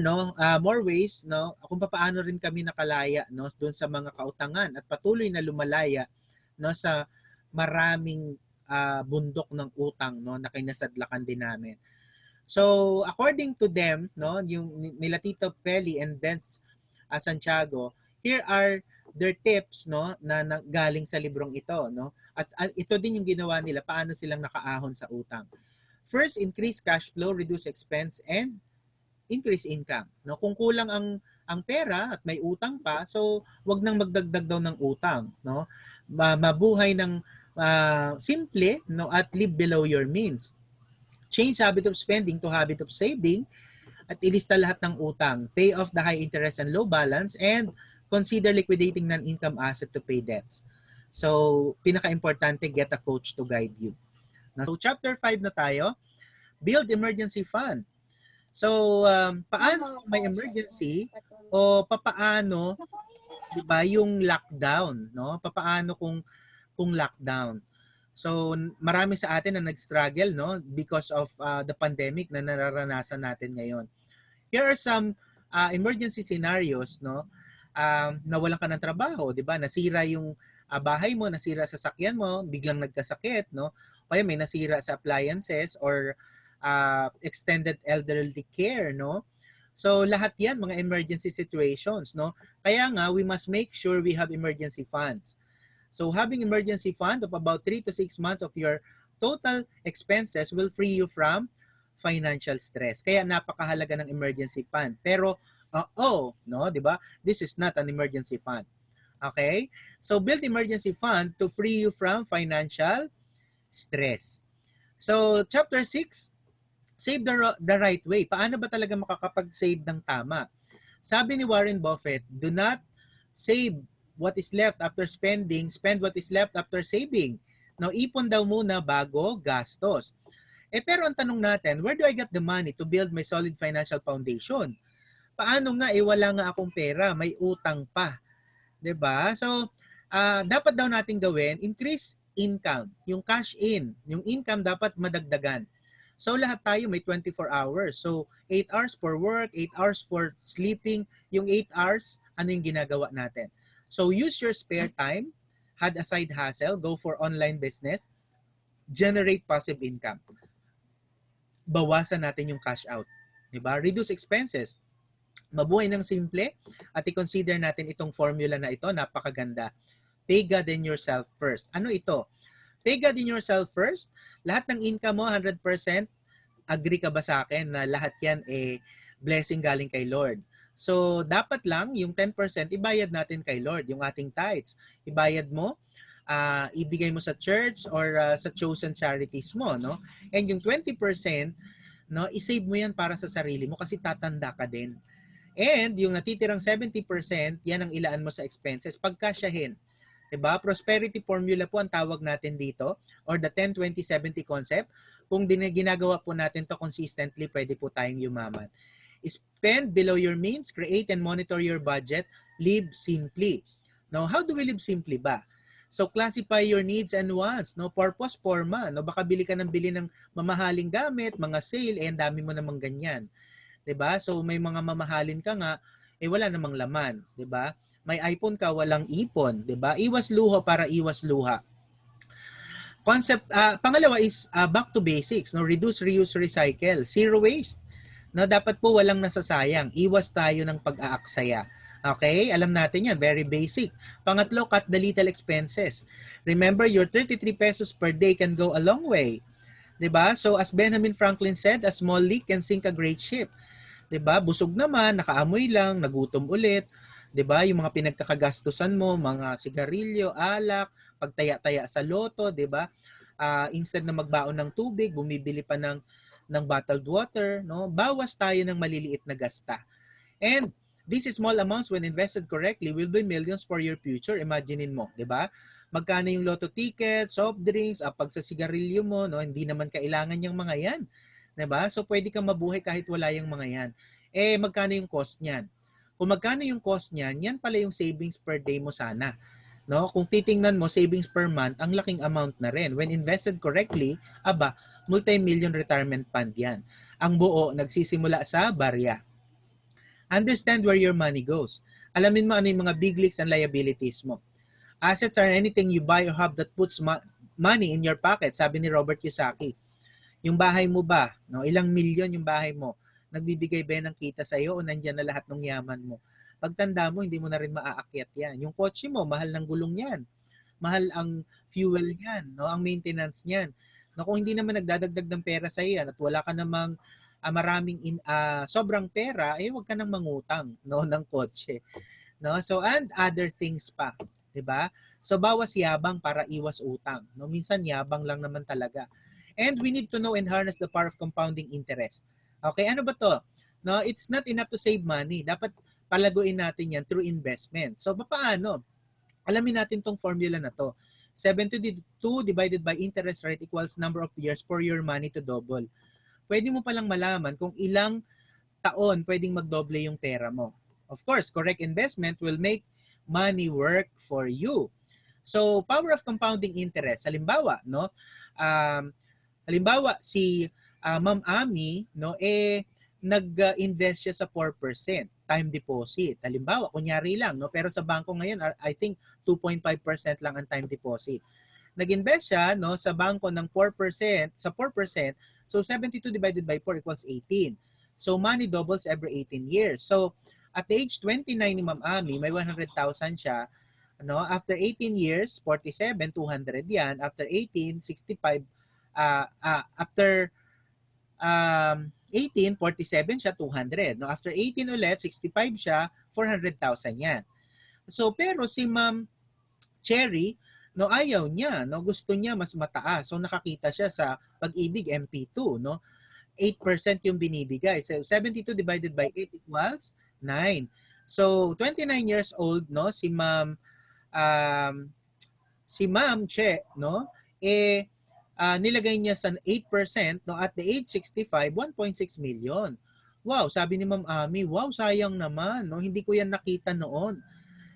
more ways kung paano rin kami nakalaya doon sa mga kautangan at patuloy na lumalaya sa maraming bundok ng utang na kinasadlakan din namin. So according to them yung nila Tito Peli and Benz Santiago, here are their tips na galing sa librong ito at ito din yung ginawa nila paano silang nakaahon sa utang. First, increase cash flow, reduce expense, and increase income. Kung kulang ang pera at may utang pa, so wag nang magdagdag daw ng utang, mabuhay ng simple, at live below your means. Change habit of spending to habit of saving at ilista lahat ng utang. Pay off the high interest and low balance and consider liquidating non-income asset to pay debts. So, pinaka-importante, get a coach to guide you. So, chapter 5 na tayo. Build emergency fund. So, paano may emergency o papaano, 'di ba, yung lockdown, Papaano kung lockdown. So, marami sa atin na nag-struggle, because of the pandemic na nararanasan natin ngayon. Here are some emergency scenarios, nawalan ka ng trabaho, 'di ba? Nasira yung bahay mo, nasira sa sasakyan mo, biglang nagkasakit, O kaya may nasira sa appliances or extended elderly care, So lahat 'yan mga emergency situations, Kaya nga we must make sure we have emergency funds. So having emergency fund of about 3 to 6 months of your total expenses will free you from financial stress. Kaya napakahalaga ng emergency fund. Pero 'di ba? This is not an emergency fund. Okay? So build emergency fund to free you from financial stress. So chapter 6, save the right way. Paano ba talaga makakapag-save ng tama? Sabi ni Warren Buffett, do not save what is left after spending, spend what is left after saving. Ipon daw muna bago gastos. Pero ang tanong natin, where do I get the money to build my solid financial foundation? Paano nga, wala nga akong pera, may utang pa. 'Di ba? So, dapat daw natin gawin, increase income, yung cash in, yung income dapat madagdagan. So lahat tayo may 24 hours. So 8 hours for work, 8 hours for sleeping. Yung 8 hours, ano yung ginagawa natin? So use your spare time, had a side hustle, go for online business, generate passive income. Bawasan natin yung cash out. Diba? Reduce expenses. Mabuhay ng simple at i-consider natin itong formula na ito, napakaganda. Pay God and yourself first. Ano ito? Pay God in yourself first. Lahat ng income mo, 100%, agree ka ba sa akin na lahat yan blessing galing kay Lord? So, dapat lang yung 10% ibayad natin kay Lord, yung ating tithes. Ibayad mo, ibigay mo sa church or sa chosen charities mo, And yung 20%, isave mo yan para sa sarili mo kasi tatanda ka din. And yung natitirang 70%, yan ang ilaan mo sa expenses. Pagkasyahin. Diba? Prosperity formula po ang tawag natin dito or the 10-20-70 concept. Kung ginagawa po natin to consistently, pwede po tayong yumaman. Spend below your means, create and monitor your budget, live simply. Now, how do we live simply ba? So, classify your needs and wants. Purpose, forma. Baka bili ka ng mamahaling gamit, mga sale, ang dami mo namang ganyan. Diba? So, may mga mamahalin ka nga, wala namang laman. Diba? May iPhone ka, walang ipon, 'di ba? Iwas luho para iwas luha. Concept pangalawa is back to basics, reduce, reuse, recycle, zero waste. Dapat po walang nasasayang. Iwas tayo ng pag-aaksaya. Okay? Alam natin yan. Very basic. Pangatlo, cut the little expenses. Remember, your 33 pesos per day can go a long way. 'Di ba? So as Benjamin Franklin said, a small leak can sink a great ship. 'Di ba? Busog naman, nakaamoy lang, nagutom ulit. 'Di ba? Yung mga pinagkakagastusan mo, mga sigarilyo, alak, pagtaya-taya sa loto, 'di ba? Instead na magbaon ng tubig, bumibili pa ng bottled water, no? Bawas tayo ng maliliit na gasta. And these small amounts when invested correctly will be millions for your future. Imaginein mo, 'di ba? Magkano yung lotto ticket, soft drinks, pag sa sigarilyo mo, no, hindi naman kailangan yung mga 'yan. 'Di ba? So pwede kang mabuhay kahit wala yung mga 'yan. Magkano yung cost niyan? Kung magkano yung cost niyan, yan pala yung savings per day mo sana. No? Kung titingnan mo, savings per month, ang laking amount na rin. When invested correctly, multi-million retirement fund yan. Ang buo, nagsisimula sa barya. Understand where your money goes. Alamin mo ano yung mga big leaks and liabilities mo. Assets are anything you buy or have that puts money in your pocket, sabi ni Robert Kiyosaki. Yung bahay mo ba, no, ilang milyon yung bahay mo, nagbibigay ba ng kita sa iyo o nandiyan na lahat ng yaman mo? Pagtanda mo, hindi mo na rin maaakyat yan. Yung kotse mo, mahal ng gulong yan. Mahal ang fuel yan, no, ang maintenance niyan. No, kung hindi naman nagdadagdag ng pera sa iyo yan at wala ka namang sobrang pera, wag ka nang mangutang, no, ng kotse. No? So, and other things pa. 'Di ba? So, bawas yabang para iwas utang. No? Minsan, yabang lang naman talaga. And we need to know and harness the power of compounding interest. Okay, ano ba to? No, it's not enough to save money. Dapat palaguin natin yan through investment. So, paano? Alamin natin tong formula na to. 72 divided by interest rate equals number of years for your money to double. Pwede mo palang malaman kung ilang taon pwedeng magdoble yung pera mo. Of course, correct investment will make money work for you. So, power of compounding interest. Halimbawa, no? Si Ma'am Ami, no, nag-invest siya sa 4% time deposit. Halimbawa, kunyari lang, no, pero sa bangko ngayon, I think 2.5% lang ang time deposit. Nag-invest siya, no, sa bangko ng 4%, sa 4%, so 72 divided by 4 equals 18. So money doubles every 18 years. So at the age 29 ni Ma'am Ami, may 100,000 siya. No? After 18 years, 47, 200 yan. After 18, 65. After 18, 47 siya, 200. No? After 18 ulit, 65 siya, 400,000 yan. So pero si Ma'am Cherry, no, ayaw niya, no, gusto niya mas mataas. So nakakita siya sa Pag-ibig MP2, no. 8% yung binibigay. So 72 divided by 8 equals 9. So 29 years old, no, si Ma'am Che, no, nilagay niya sa 8%, no, at the age 65, 1.6 million. Wow, sabi ni Ma'am Ami, wow, sayang naman, no, hindi ko yan nakita noon.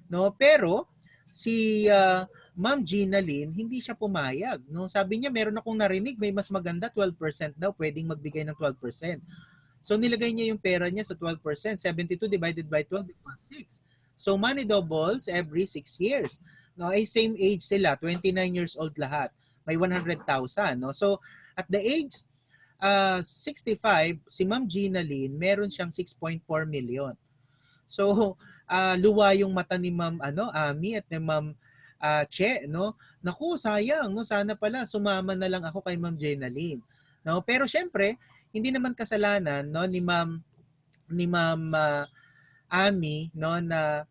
No, pero si Ma'am Gina Lynn, hindi siya pumayag. No? Sabi niya, meron akong narinig, may mas maganda, 12% daw, pwedeng magbigay ng 12%. So nilagay niya yung pera niya sa 12%. 72 divided by 12 equals 6. So money doubles every 6 years. No, same age sila, 29 years old lahat. May 100,000. No? So at the age 65, si Ma'am Gina Lynn, meron siyang 6.4 million. So, luwa yung mata ni Ma'am Ami at ni Ma'am Che, no? Naku, sayang, no? Sana pala sumama na lang ako kay Ma'am Jenaline. No? Pero syempre, hindi naman kasalanan, no, ni Ma'am Ami, no, na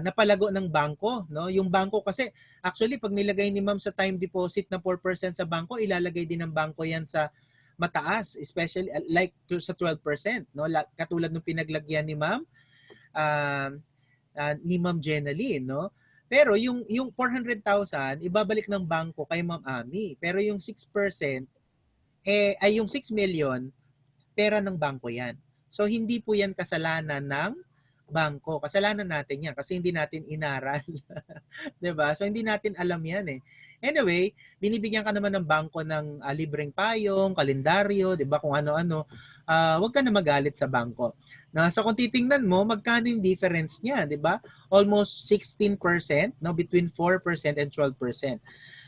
napalago ng bangko, no? Yung bangko kasi actually pag nilagay ni Ma'am sa time deposit na 4% sa bangko, ilalagay din ng bangko 'yan sa mataas, especially like sa 12%, no? Katulad ng pinaglagyan ni Ma'am Jenaline, no? Pero yung 400,000 ibabalik ng bangko kay Ma'am Ami. Pero yung 6% ay yung 6 million pera ng bangko 'yan. So hindi po 'yan kasalanan ng bangko. Kasalanan natin 'yan kasi hindi natin inaral. 'Di ba? So hindi natin alam 'yan eh. Anyway, binibigyan ka naman ng bangko ng libreng payong, kalendaryo, 'di ba, kung ano-ano. Huwag ka na magalit sa bangko. So kung titingnan mo, magkano yung difference niya, 'di ba? Almost 16%, no, between 4% and 12%.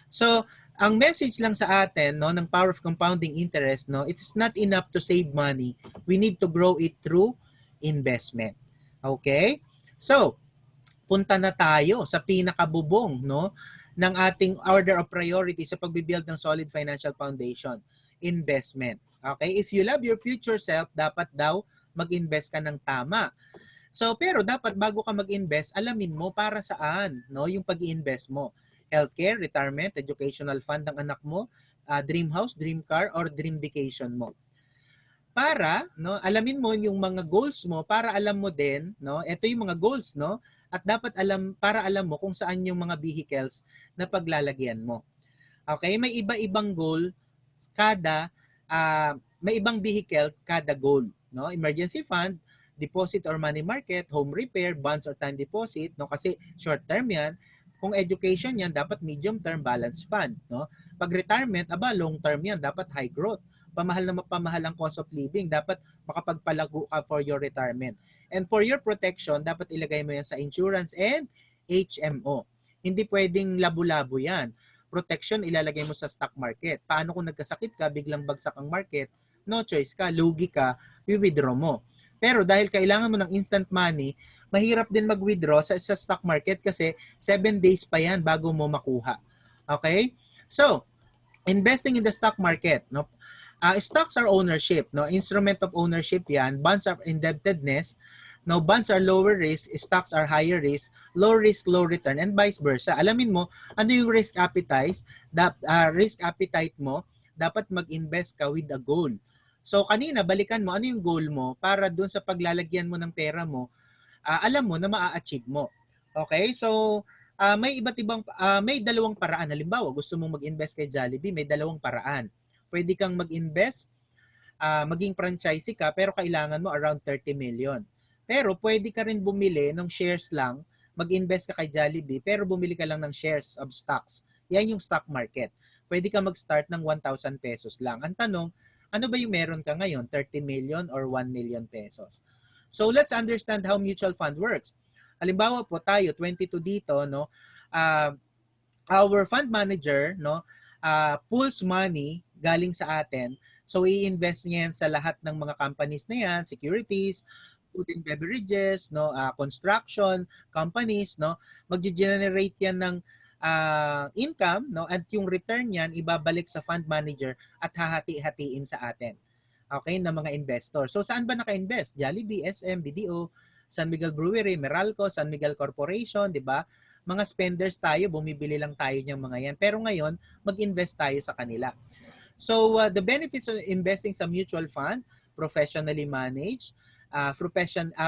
So, ang message lang sa atin, no, ng power of compounding interest, no, it's not enough to save money. We need to grow it through investment. Okay? So, punta na tayo sa pinakabubong, no, ng ating order of priority sa pagbibuild ng solid financial foundation, investment. Okay? If you love your future self, dapat daw mag-invest ka ng tama. So, pero dapat bago ka mag-invest, alamin mo para saan, no, yung pag-i-invest mo. Healthcare, retirement, educational fund ng anak mo, dream house, dream car, or dream vacation mo. Para, no, alamin mo yung mga goals mo, para alam mo din, no, ito yung mga goals, no, at dapat para alam mo kung saan yung mga vehicles na paglalagyan mo. Okay, may iba-ibang goal kada may ibang vehicle kada goal, no? Emergency fund, deposit or money market, home repair, bonds or time deposit, no? Kasi short term 'yan. Kung education 'yan, dapat medium term balance fund, no? Pag retirement, long term 'yan, dapat high growth. Pamahal ang cost of living, dapat makapagpalago ka for your retirement. And for your protection, dapat ilagay mo yan sa insurance and HMO. Hindi pwedeng labo-labo yan. Protection, ilalagay mo sa stock market. Paano kung nagkasakit ka, biglang bagsak ang market, no choice ka, lugi ka, withdraw mo. Pero dahil kailangan mo ng instant money, mahirap din mag-withdraw sa stock market kasi 7 days pa yan bago mo makuha. Okay? So, investing in the stock market, no? Stocks are ownership, no? Instrument of ownership yan. Bonds are indebtedness. No, bonds are lower risk, stocks are higher risk, low risk, low return, and vice versa. Alamin mo, ano yung risk appetite mo, dapat mag-invest ka with a goal. So kanina, balikan mo, ano yung goal mo para dun sa paglalagyan mo ng pera mo, alam mo na maa-achieve mo. Okay? So, may dalawang paraan. Halimbawa, gusto mong mag-invest kay Jollibee, may dalawang paraan. Pwede kang mag-invest, maging franchisee ka, pero kailangan mo around 30 million. Pero pwede ka rin bumili ng shares lang, mag-invest ka kay Jollibee, pero bumili ka lang ng shares of stocks. Yan yung stock market. Pwede ka mag-start ng 1,000 pesos lang. Ang tanong, ano ba yung meron ka ngayon? 30 million or 1 million pesos? So let's understand how mutual fund works. Halimbawa po tayo, 22 dito, no? Our fund manager, no, pulls money galing sa atin. So i-invest niya yan sa lahat ng mga companies na yan, securities, food and beverages, no, construction companies, no. Magge-generate yan ng income, no, at yung return niyan ibabalik sa fund manager at hahati-hatiin sa atin. Okay, ng mga investor. So saan ba naka-invest? Jollibee, SM, BDO, San Miguel Brewery, Meralco, San Miguel Corporation, 'di ba? Mga spenders tayo, bumibili lang tayo ng mga yan. Pero ngayon, mag-invest tayo sa kanila. So, the benefits of investing sa mutual fund, professionally managed,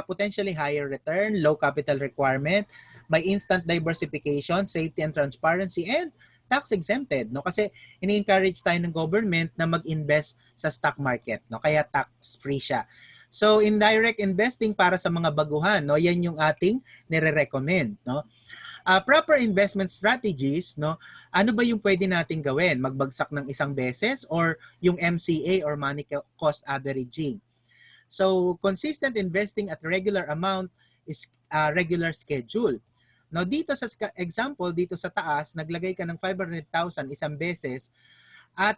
potentially higher return, low capital requirement, may instant diversification, safety and transparency, and tax exempted, no? Kasi ini-encourage tayo ng government na mag-invest sa stock market, no? Kaya tax-free siya. So, indirect investing para sa mga baguhan, no? Yan yung ating nire-recommend, no? Proper investment strategies, no? Ano ba yung pwede nating gawin? Magbagsak ng isang beses or yung MCA or money cost averaging? So, consistent investing at regular amount is regular schedule. Now, dito sa example, dito sa taas, naglagay ka ng 500,000 isang beses at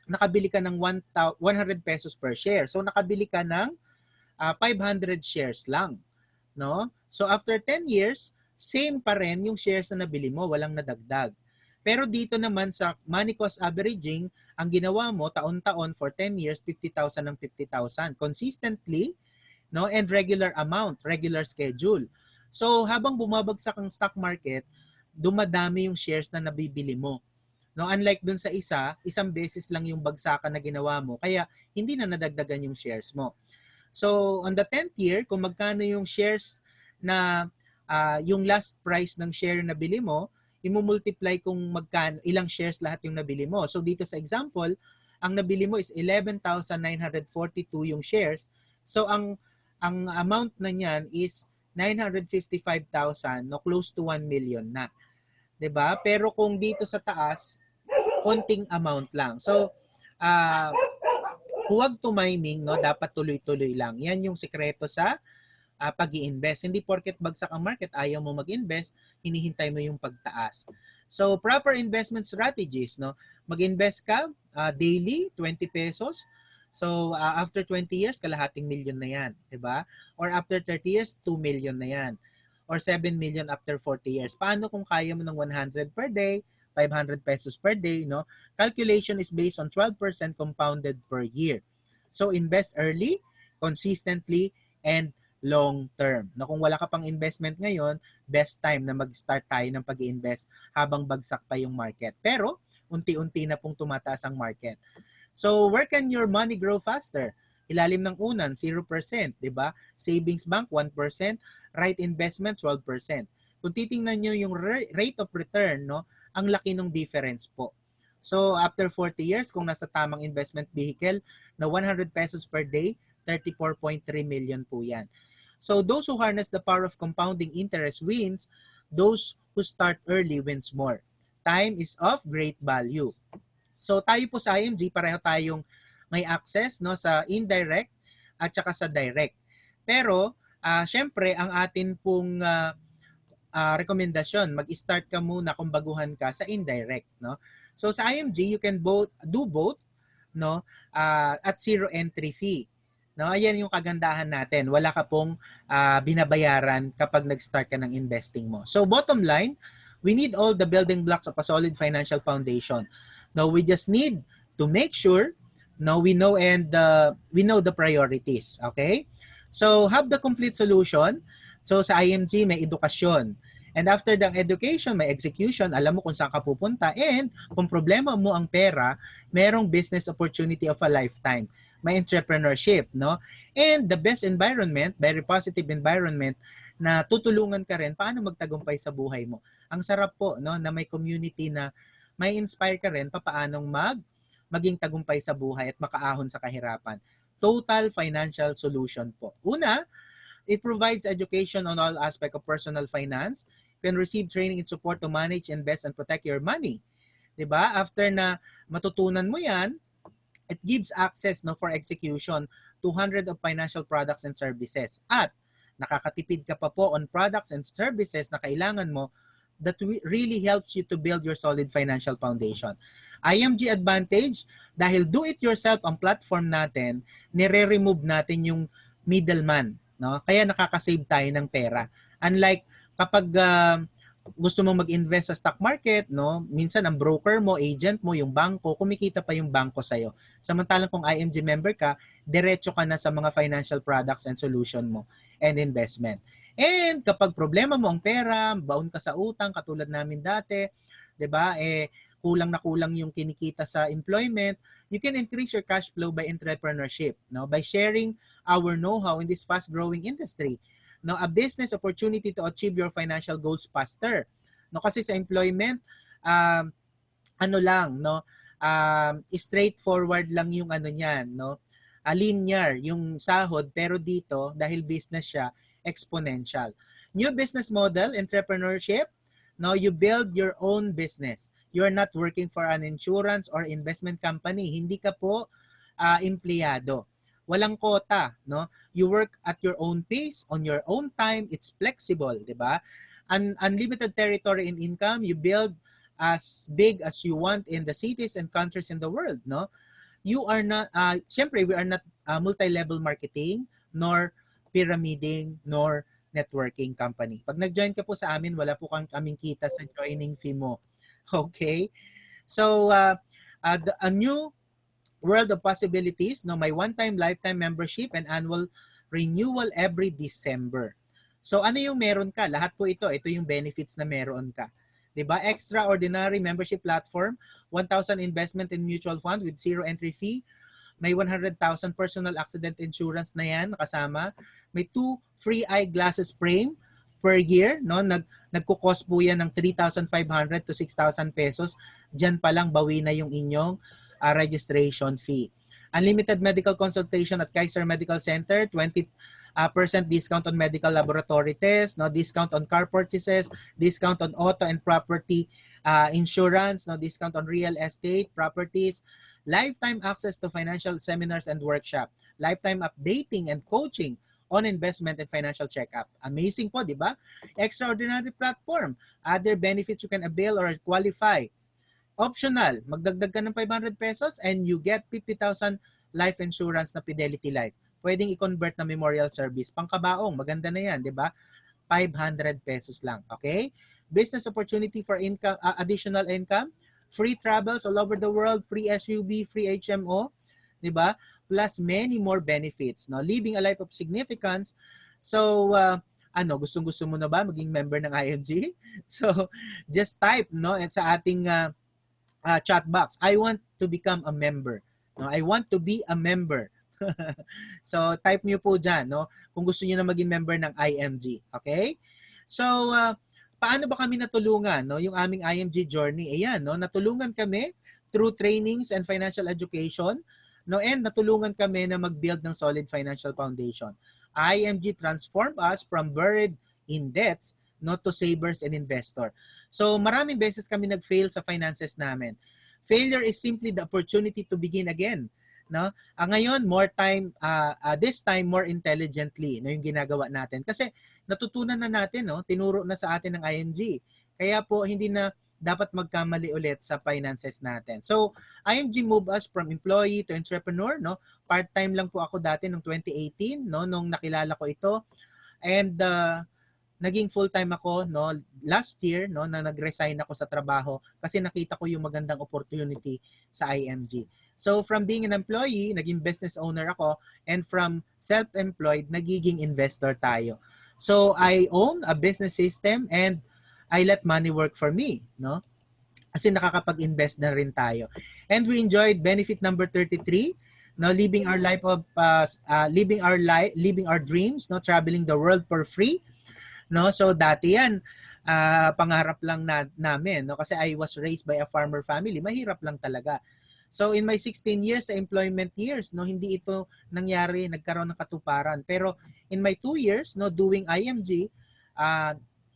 nakabili ka ng 100 pesos per share. So, nakabili ka ng 500 shares lang, no? So, after 10 years, same pa rin yung shares na nabili mo, walang nadagdag. Pero dito naman sa money cost averaging, ang ginawa mo taon-taon for 10 years, 50,000 ng 50,000 consistently, no? And regular amount, regular schedule. So habang bumabagsak ang stock market, dumadami yung shares na nabibili mo. No, unlike dun sa isang beses lang yung bagsakan na ginawa mo, kaya hindi na nadagdagan yung shares mo. So on the 10th year, kung magkano yung shares na yung last price ng share na bili mo, i-multiply kung magkano, ilang shares lahat yung nabili mo. So dito sa example, ang nabili mo is 11,942 yung shares. So ang amount na niyan is 955,000, no, close to 1 million na. 'Di ba? Pero kung dito sa taas, konting amount lang. So huwag tumiming, no, dapat tuloy-tuloy lang. Yan yung sikreto sa pag-i-invest. Hindi porket bagsak ang market, ayaw mo mag-invest, hinihintay mo yung pagtaas. So, proper investment strategies, no? Mag-invest ka daily, 20 pesos. So, after 20 years, kalahating milyon na yan, di ba? Or after 30 years, 2 million na yan. Or 7 million after 40 years. Paano kung kaya mo ng 100 per day, 500 pesos per day, no? Calculation is based on 12% compounded per year. So, invest early, consistently, and long term. No, kung wala ka pang investment ngayon, best time na mag-start tayo ng pag-i-invest habang bagsak pa yung market. Pero, unti-unti na pong tumataas ang market. So, where can your money grow faster? Ilalim ng unan, 0%, di ba? Savings bank, 1%. Right investment, 12%. Kung titingnan nyo yung rate of return, no, ang laki ng difference po. So, after 40 years, kung nasa tamang investment vehicle na 100 pesos per day, 34.3 million po yan. So, those who harness the power of compounding interest wins. Those who start early wins more. Time is of great value. So, tayo po sa IMG, pareho tayong may access, no, sa indirect at saka sa direct. Pero, syempre, ang atin pong rekomendasyon, mag-start ka muna kung baguhan ka sa indirect, no? So, sa IMG, you can do both, no, at zero entry fee. No, ayan yung kagandahan natin. Wala ka pong binabayaran kapag nag-start ka ng investing mo. So, bottom line, we need all the building blocks of a solid financial foundation. Now, we just need to make sure we know the priorities. Okay? So, have the complete solution. So, sa IMG, may edukasyon. And after the education, may execution. Alam mo kung saan ka pupunta. And kung problema mo ang pera, merong business opportunity of a lifetime. May entrepreneurship, no? And the best environment, very positive environment, na tutulungan ka rin paano magtagumpay sa buhay mo. Ang sarap po, no, na may community na may inspire ka rin paanong maging tagumpay sa buhay at makaahon sa kahirapan. Total financial solution po. Una, it provides education on all aspects of personal finance. You can receive training and support to manage, invest, and protect your money. Diba? After na matutunan mo yan, it gives access, no, for execution to hundreds of financial products and services. At nakakatipid ka pa po on products and services na kailangan mo that really helps you to build your solid financial foundation. IMG Advantage, dahil do-it-yourself ang platform natin, nire-remove natin yung middleman, no? Kaya nakaka-save tayo ng pera. Unlike kapag gusto mo mag-invest sa stock market, no? Minsan ang broker mo, agent mo, yung bangko, kumikita pa yung bangko sa'yo. Samantalang kung IMG member ka, diretso ka na sa mga financial products and solution mo and investment. And kapag problema mo ang pera, baon ka sa utang, katulad namin dati, 'di ba? Kulang na kulang yung kinikita sa employment, you can increase your cash flow by entrepreneurship, no? By sharing our know-how in this fast-growing industry. No, a business opportunity to achieve your financial goals faster. No, kasi sa employment, straightforward lang yung niyan, no? Linear yung sahod, pero dito dahil business siya, exponential. New business model, entrepreneurship. No, you build your own business. You're not working for an insurance or investment company. Hindi ka po empleyado. Walang quota, no? You work at your own pace, on your own time, it's flexible, 'di ba? Unlimited territory and income, you build as big as you want in the cities and countries in the world, no? You are not syempre we are not multi-level marketing nor pyramiding nor networking company. Pag nag-join ka po sa amin, wala po kaming kita sa joining fee mo. Okay? So a new world of possibilities, no, may one-time lifetime membership and annual renewal every December. So ano yung meron ka? Lahat po ito yung benefits na meron ka. 'Di ba? Extraordinary membership platform, 1,000 investment in mutual fund with zero entry fee. May 100,000 personal accident insurance na yan nakasama. May 2 free eyeglasses frame per year, no? Nagko-cost po yan ng 3,500 to 6,000 pesos. Diyan pa lang bawi na yung inyong registration fee. Unlimited medical consultation at Kaiser Medical Center, 20% discount on medical laboratory tests, no, discount on car purchases, discount on auto and property insurance, no, discount on real estate properties, lifetime access to financial seminars and workshop, lifetime updating and coaching on investment and financial checkup. Amazing po, di ba? Extraordinary platform. Other benefits you can avail or qualify. Optional, magdagdag ka ng 500 pesos and you get 50,000 life insurance na Fidelity Life. Pwedeng i-convert na memorial service. Pangkabaong, maganda na yan, di ba? 500 pesos lang, okay? Business opportunity for income, additional income, free travels all over the world, free SUV, free HMO, di ba? Plus many more benefits, no? Living a life of significance. So, gustong-gusto mo na ba maging member ng IMG? So, just type, no, sa ating chat box, I want to become a member. No, I want to be a member. So, type niyo po dyan, no, kung gusto niyo na maging member ng IMG. Okay? So, paano ba kami natulungan, no, yung aming IMG journey? Ayan, no, natulungan kami through trainings and financial education, no, and natulungan kami na mag-build ng solid financial foundation. IMG transformed us from buried in debts, no, to savers and investor. So, maraming beses kami nag-fail sa finances namin. Failure is simply the opportunity to begin again, no? Ngayon, more time, this time more intelligently, no, yung ginagawa natin. Kasi natutunan na natin, no, tinuro na sa atin ng IMG. Kaya po hindi na dapat magkamali ulit sa finances natin. So, IMG moved us from employee to entrepreneur, no? Part-time lang po ako dati noong 2018, no, nung nakilala ko ito. And naging full-time ako, no, last year, no, na nag-resign ako sa trabaho kasi nakita ko yung magandang opportunity sa IMG. So, from being an employee, naging business owner ako, and from self-employed, nagiging investor tayo. So, I own a business system and I let money work for me, no? Kasi nakakapag-invest na rin tayo. And we enjoyed benefit number 33, no, living our life of living our dreams, no, traveling the world for free, no? So dati yan pangarap lang namin, no, kasi I was raised by a farmer family. Mahirap lang talaga. So in my 16 years sa employment years, no, hindi ito nangyari, nagkaroon ng katuparan. Pero in my 2 years, no, doing IMG,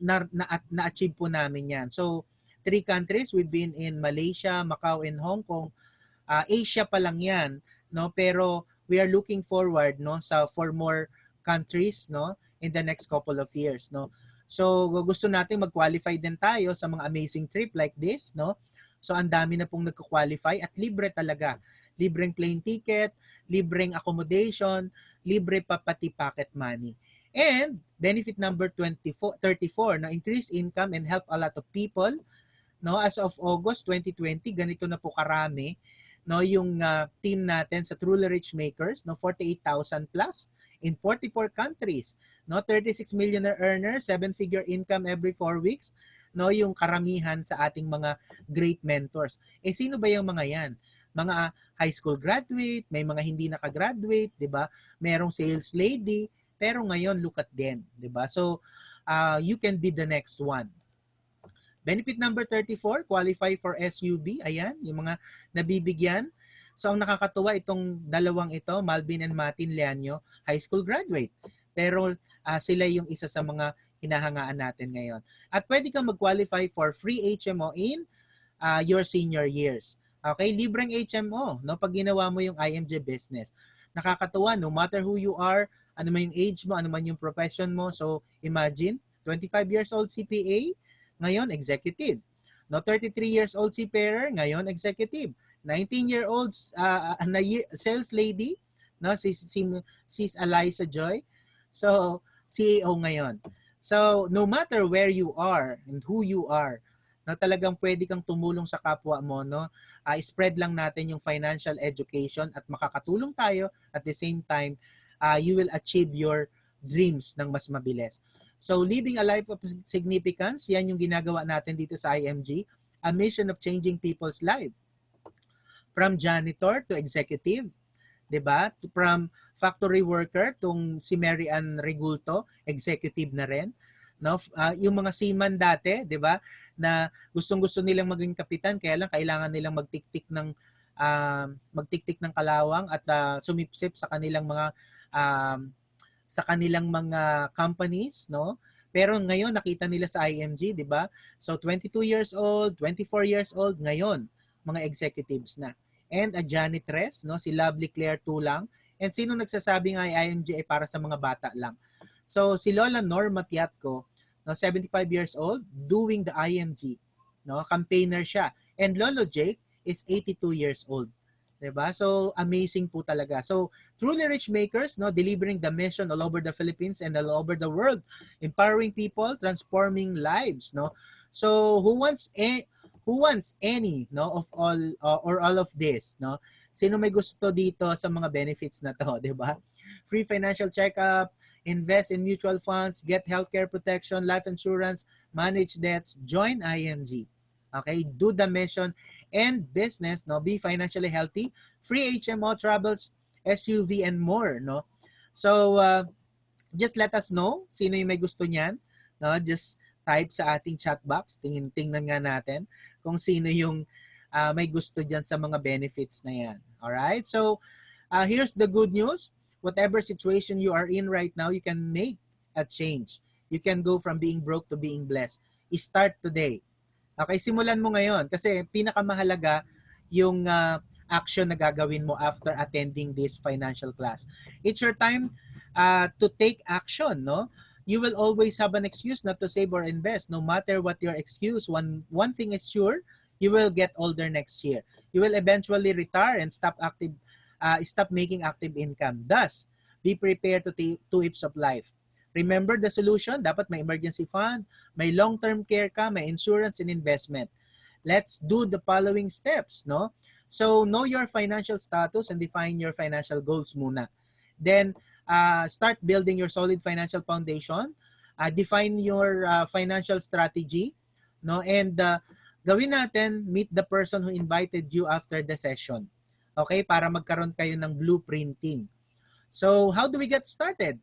na-achieve po namin yan. So, 3 countries, we've been in Malaysia, Macau, and Hong Kong. Asia pa lang yan, no? Pero we are looking forward, no, for more countries, no, in the next couple of years, no? So, gusto natin mag-qualify din tayo sa mga amazing trip like this, no? So, ang dami na pong nagko-qualify at libre talaga. Libreng plane ticket, libreng accommodation, libre pa pati pocket money. And benefit number 34 na increase income and help a lot of people, no, as of August 2020, ganito na po karami, no, yung team natin sa Truly Rich Makers, no, 48,000 plus in 44 countries, no, 36 millionaire earners, 7-figure income every 4 weeks, no, yung karamihan sa ating mga great mentors. Sino ba yung mga yan? Mga high school graduate, may mga hindi nakagraduate, 'di ba? Merong sales lady. Pero ngayon, look at them, di ba? So, you can be the next one. Benefit number 34, qualify for SUB. Ayan, yung mga nabibigyan. So, ang nakakatuwa itong dalawang ito, Malvin and Matin Leanyo, high school graduate. Pero sila yung isa sa mga hinahangaan natin ngayon. At pwede kang mag-qualify for free HMO in your senior years. Okay, libreng HMO, no, pag ginawa mo yung IMG business. Nakakatuwa, no matter who you are, ano man yung age mo, ano man yung profession mo. So, imagine, 25 years old CPA, ngayon executive. No, 33 years old seafarer, ngayon executive. 19-year-old sales lady, no, sis Eliza Joy. So, CEO ngayon. So, no matter where you are and who you are, no, talagang pwede kang tumulong sa kapwa mo, no? Spread lang natin yung financial education at makakatulong tayo at the same time you will achieve your dreams ng mas mabilis. So, living a life of significance, yan yung ginagawa natin dito sa IMG, a mission of changing people's life. From janitor to executive, 'di ba? From factory worker tong si Mary Ann Regulto, executive na rin. No, yung mga seaman dati, 'di ba, na gustong-gusto nilang maging kapitan kaya lang kailangan nilang magtiktik ng kalawang at sumipsip sa kanilang mga companies, no? Pero ngayon nakita nila sa IMG, 'di ba? So 22 years old, 24 years old ngayon, mga executives na. And a janitress, no, si Lovely Claire Tulang. And sino nagsasabi nga ay IMG ay para sa mga bata lang? So si Lola Norma Tiatco, no, 75 years old, doing the IMG, no, campaigner siya. And Lolo Jake is 82 years old. 'Diba? So, amazing po talaga. So, truly rich makers, no, delivering the mission all over the Philippines and all over the world, empowering people, transforming lives, no. So, who wants any, no, of all or all of this, no? Sino may gusto dito sa mga benefits na to, 'di ba? Free financial checkup, invest in mutual funds, get healthcare protection, life insurance, manage debts, join IMG. Okay, do the mission and business, no, be financially healthy, free HMO travels, SUV and more, no. So just let us know sino yung may gusto niyan, no. Just type sa ating chat box, tingnan nga natin kung sino yung may gusto diyan sa mga benefits na yan. All right? So here's the good news. Whatever situation you are in right now, you can make a change. You can go from being broke to being blessed. Start today. Okay, simulan mo ngayon kasi pinakamahalaga yung action na gagawin mo after attending this financial class. It's your time to take action, no? You will always have an excuse not to save or invest. No matter what your excuse, one thing is sure, you will get older next year. You will eventually retire and stop making active income. Thus, be prepared to take 2 ifs of life. Remember the solution, dapat may emergency fund, may long-term care ka, may insurance and investment. Let's do the following steps, no? So, know your financial status and define your financial goals muna. Then, start building your solid financial foundation. Define your financial strategy, no? And gawin natin, meet the person who invited you after the session. Okay? Para magkaroon kayo ng blueprinting. So, how do we get started?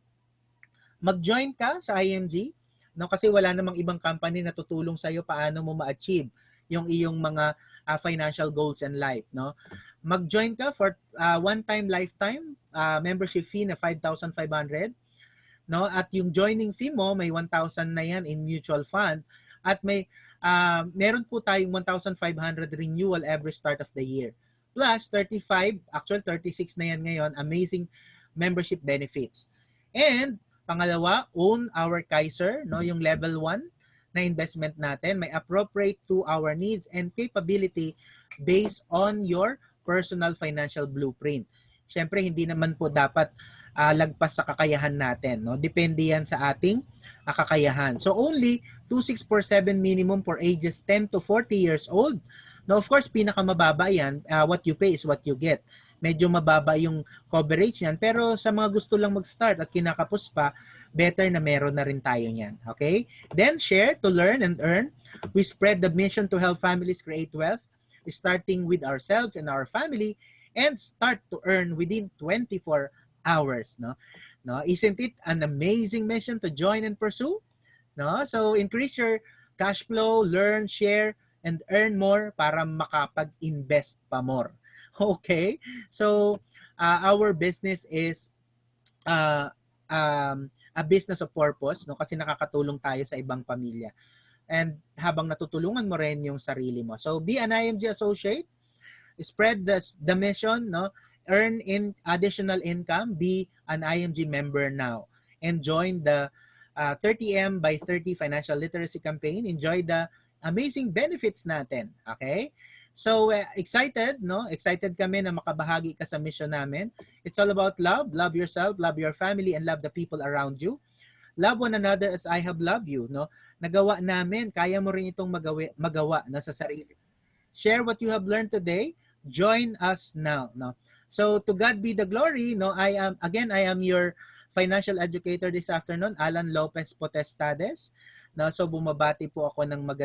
Mag-join ka sa IMG, no, kasi wala namang ibang company na tutulong sa iyo paano mo ma-achieve yung iyong mga financial goals in life, no. Mag-join ka for one-time lifetime membership fee na 5,500, no, at yung joining fee mo may 1,000 na yan in mutual fund at may meron po tayong 1,500 renewal every start of the year. Plus 35, actual 36 na yan ngayon, amazing membership benefits. And pangalawa, own our Kaiser, no, yung level 1 na investment natin, may appropriate to our needs and capability based on your personal financial blueprint. Siyempre, hindi naman po dapat lagpas sa kakayahan natin, no? Depende yan sa ating kakayahan. So only 2,647 minimum for ages 10 to 40 years old. Now, of course, pinakamababa yan, what you pay is what you get. Medyo mababa yung coverage niyan. Pero sa mga gusto lang mag-start at kinakapos pa, better na meron na rin tayo niyan. Okay? Then, share to learn and earn. We spread the mission to help families create wealth, starting with ourselves and our family, and start to earn within 24 hours. No? Isn't it an amazing mission to join and pursue? No? So, increase your cash flow, learn, share, and earn more para makapag-invest pa more. Okay, so our business is a business of purpose, no? Kasi nakakatulong tayo sa ibang pamilya. And habang natutulungan mo rin yung sarili mo. So be an IMG associate, spread the mission, no? Earn in additional income, be an IMG member now. And join the 30M by 30 financial literacy campaign. Enjoy the amazing benefits natin. Okay? So, excited, no? Excited kami na makabahagi ka sa mission namin. It's all about love. Love yourself, love your family, and love the people around you. Love one another as I have loved you, no? Nagawa namin, kaya mo rin itong magawa na sa sarili. Share what you have learned today. Join us now, no? So, to God be the glory, no? I am your financial educator this afternoon, Alan Lopez Potestades. No? So, bumabati po ako ng magandang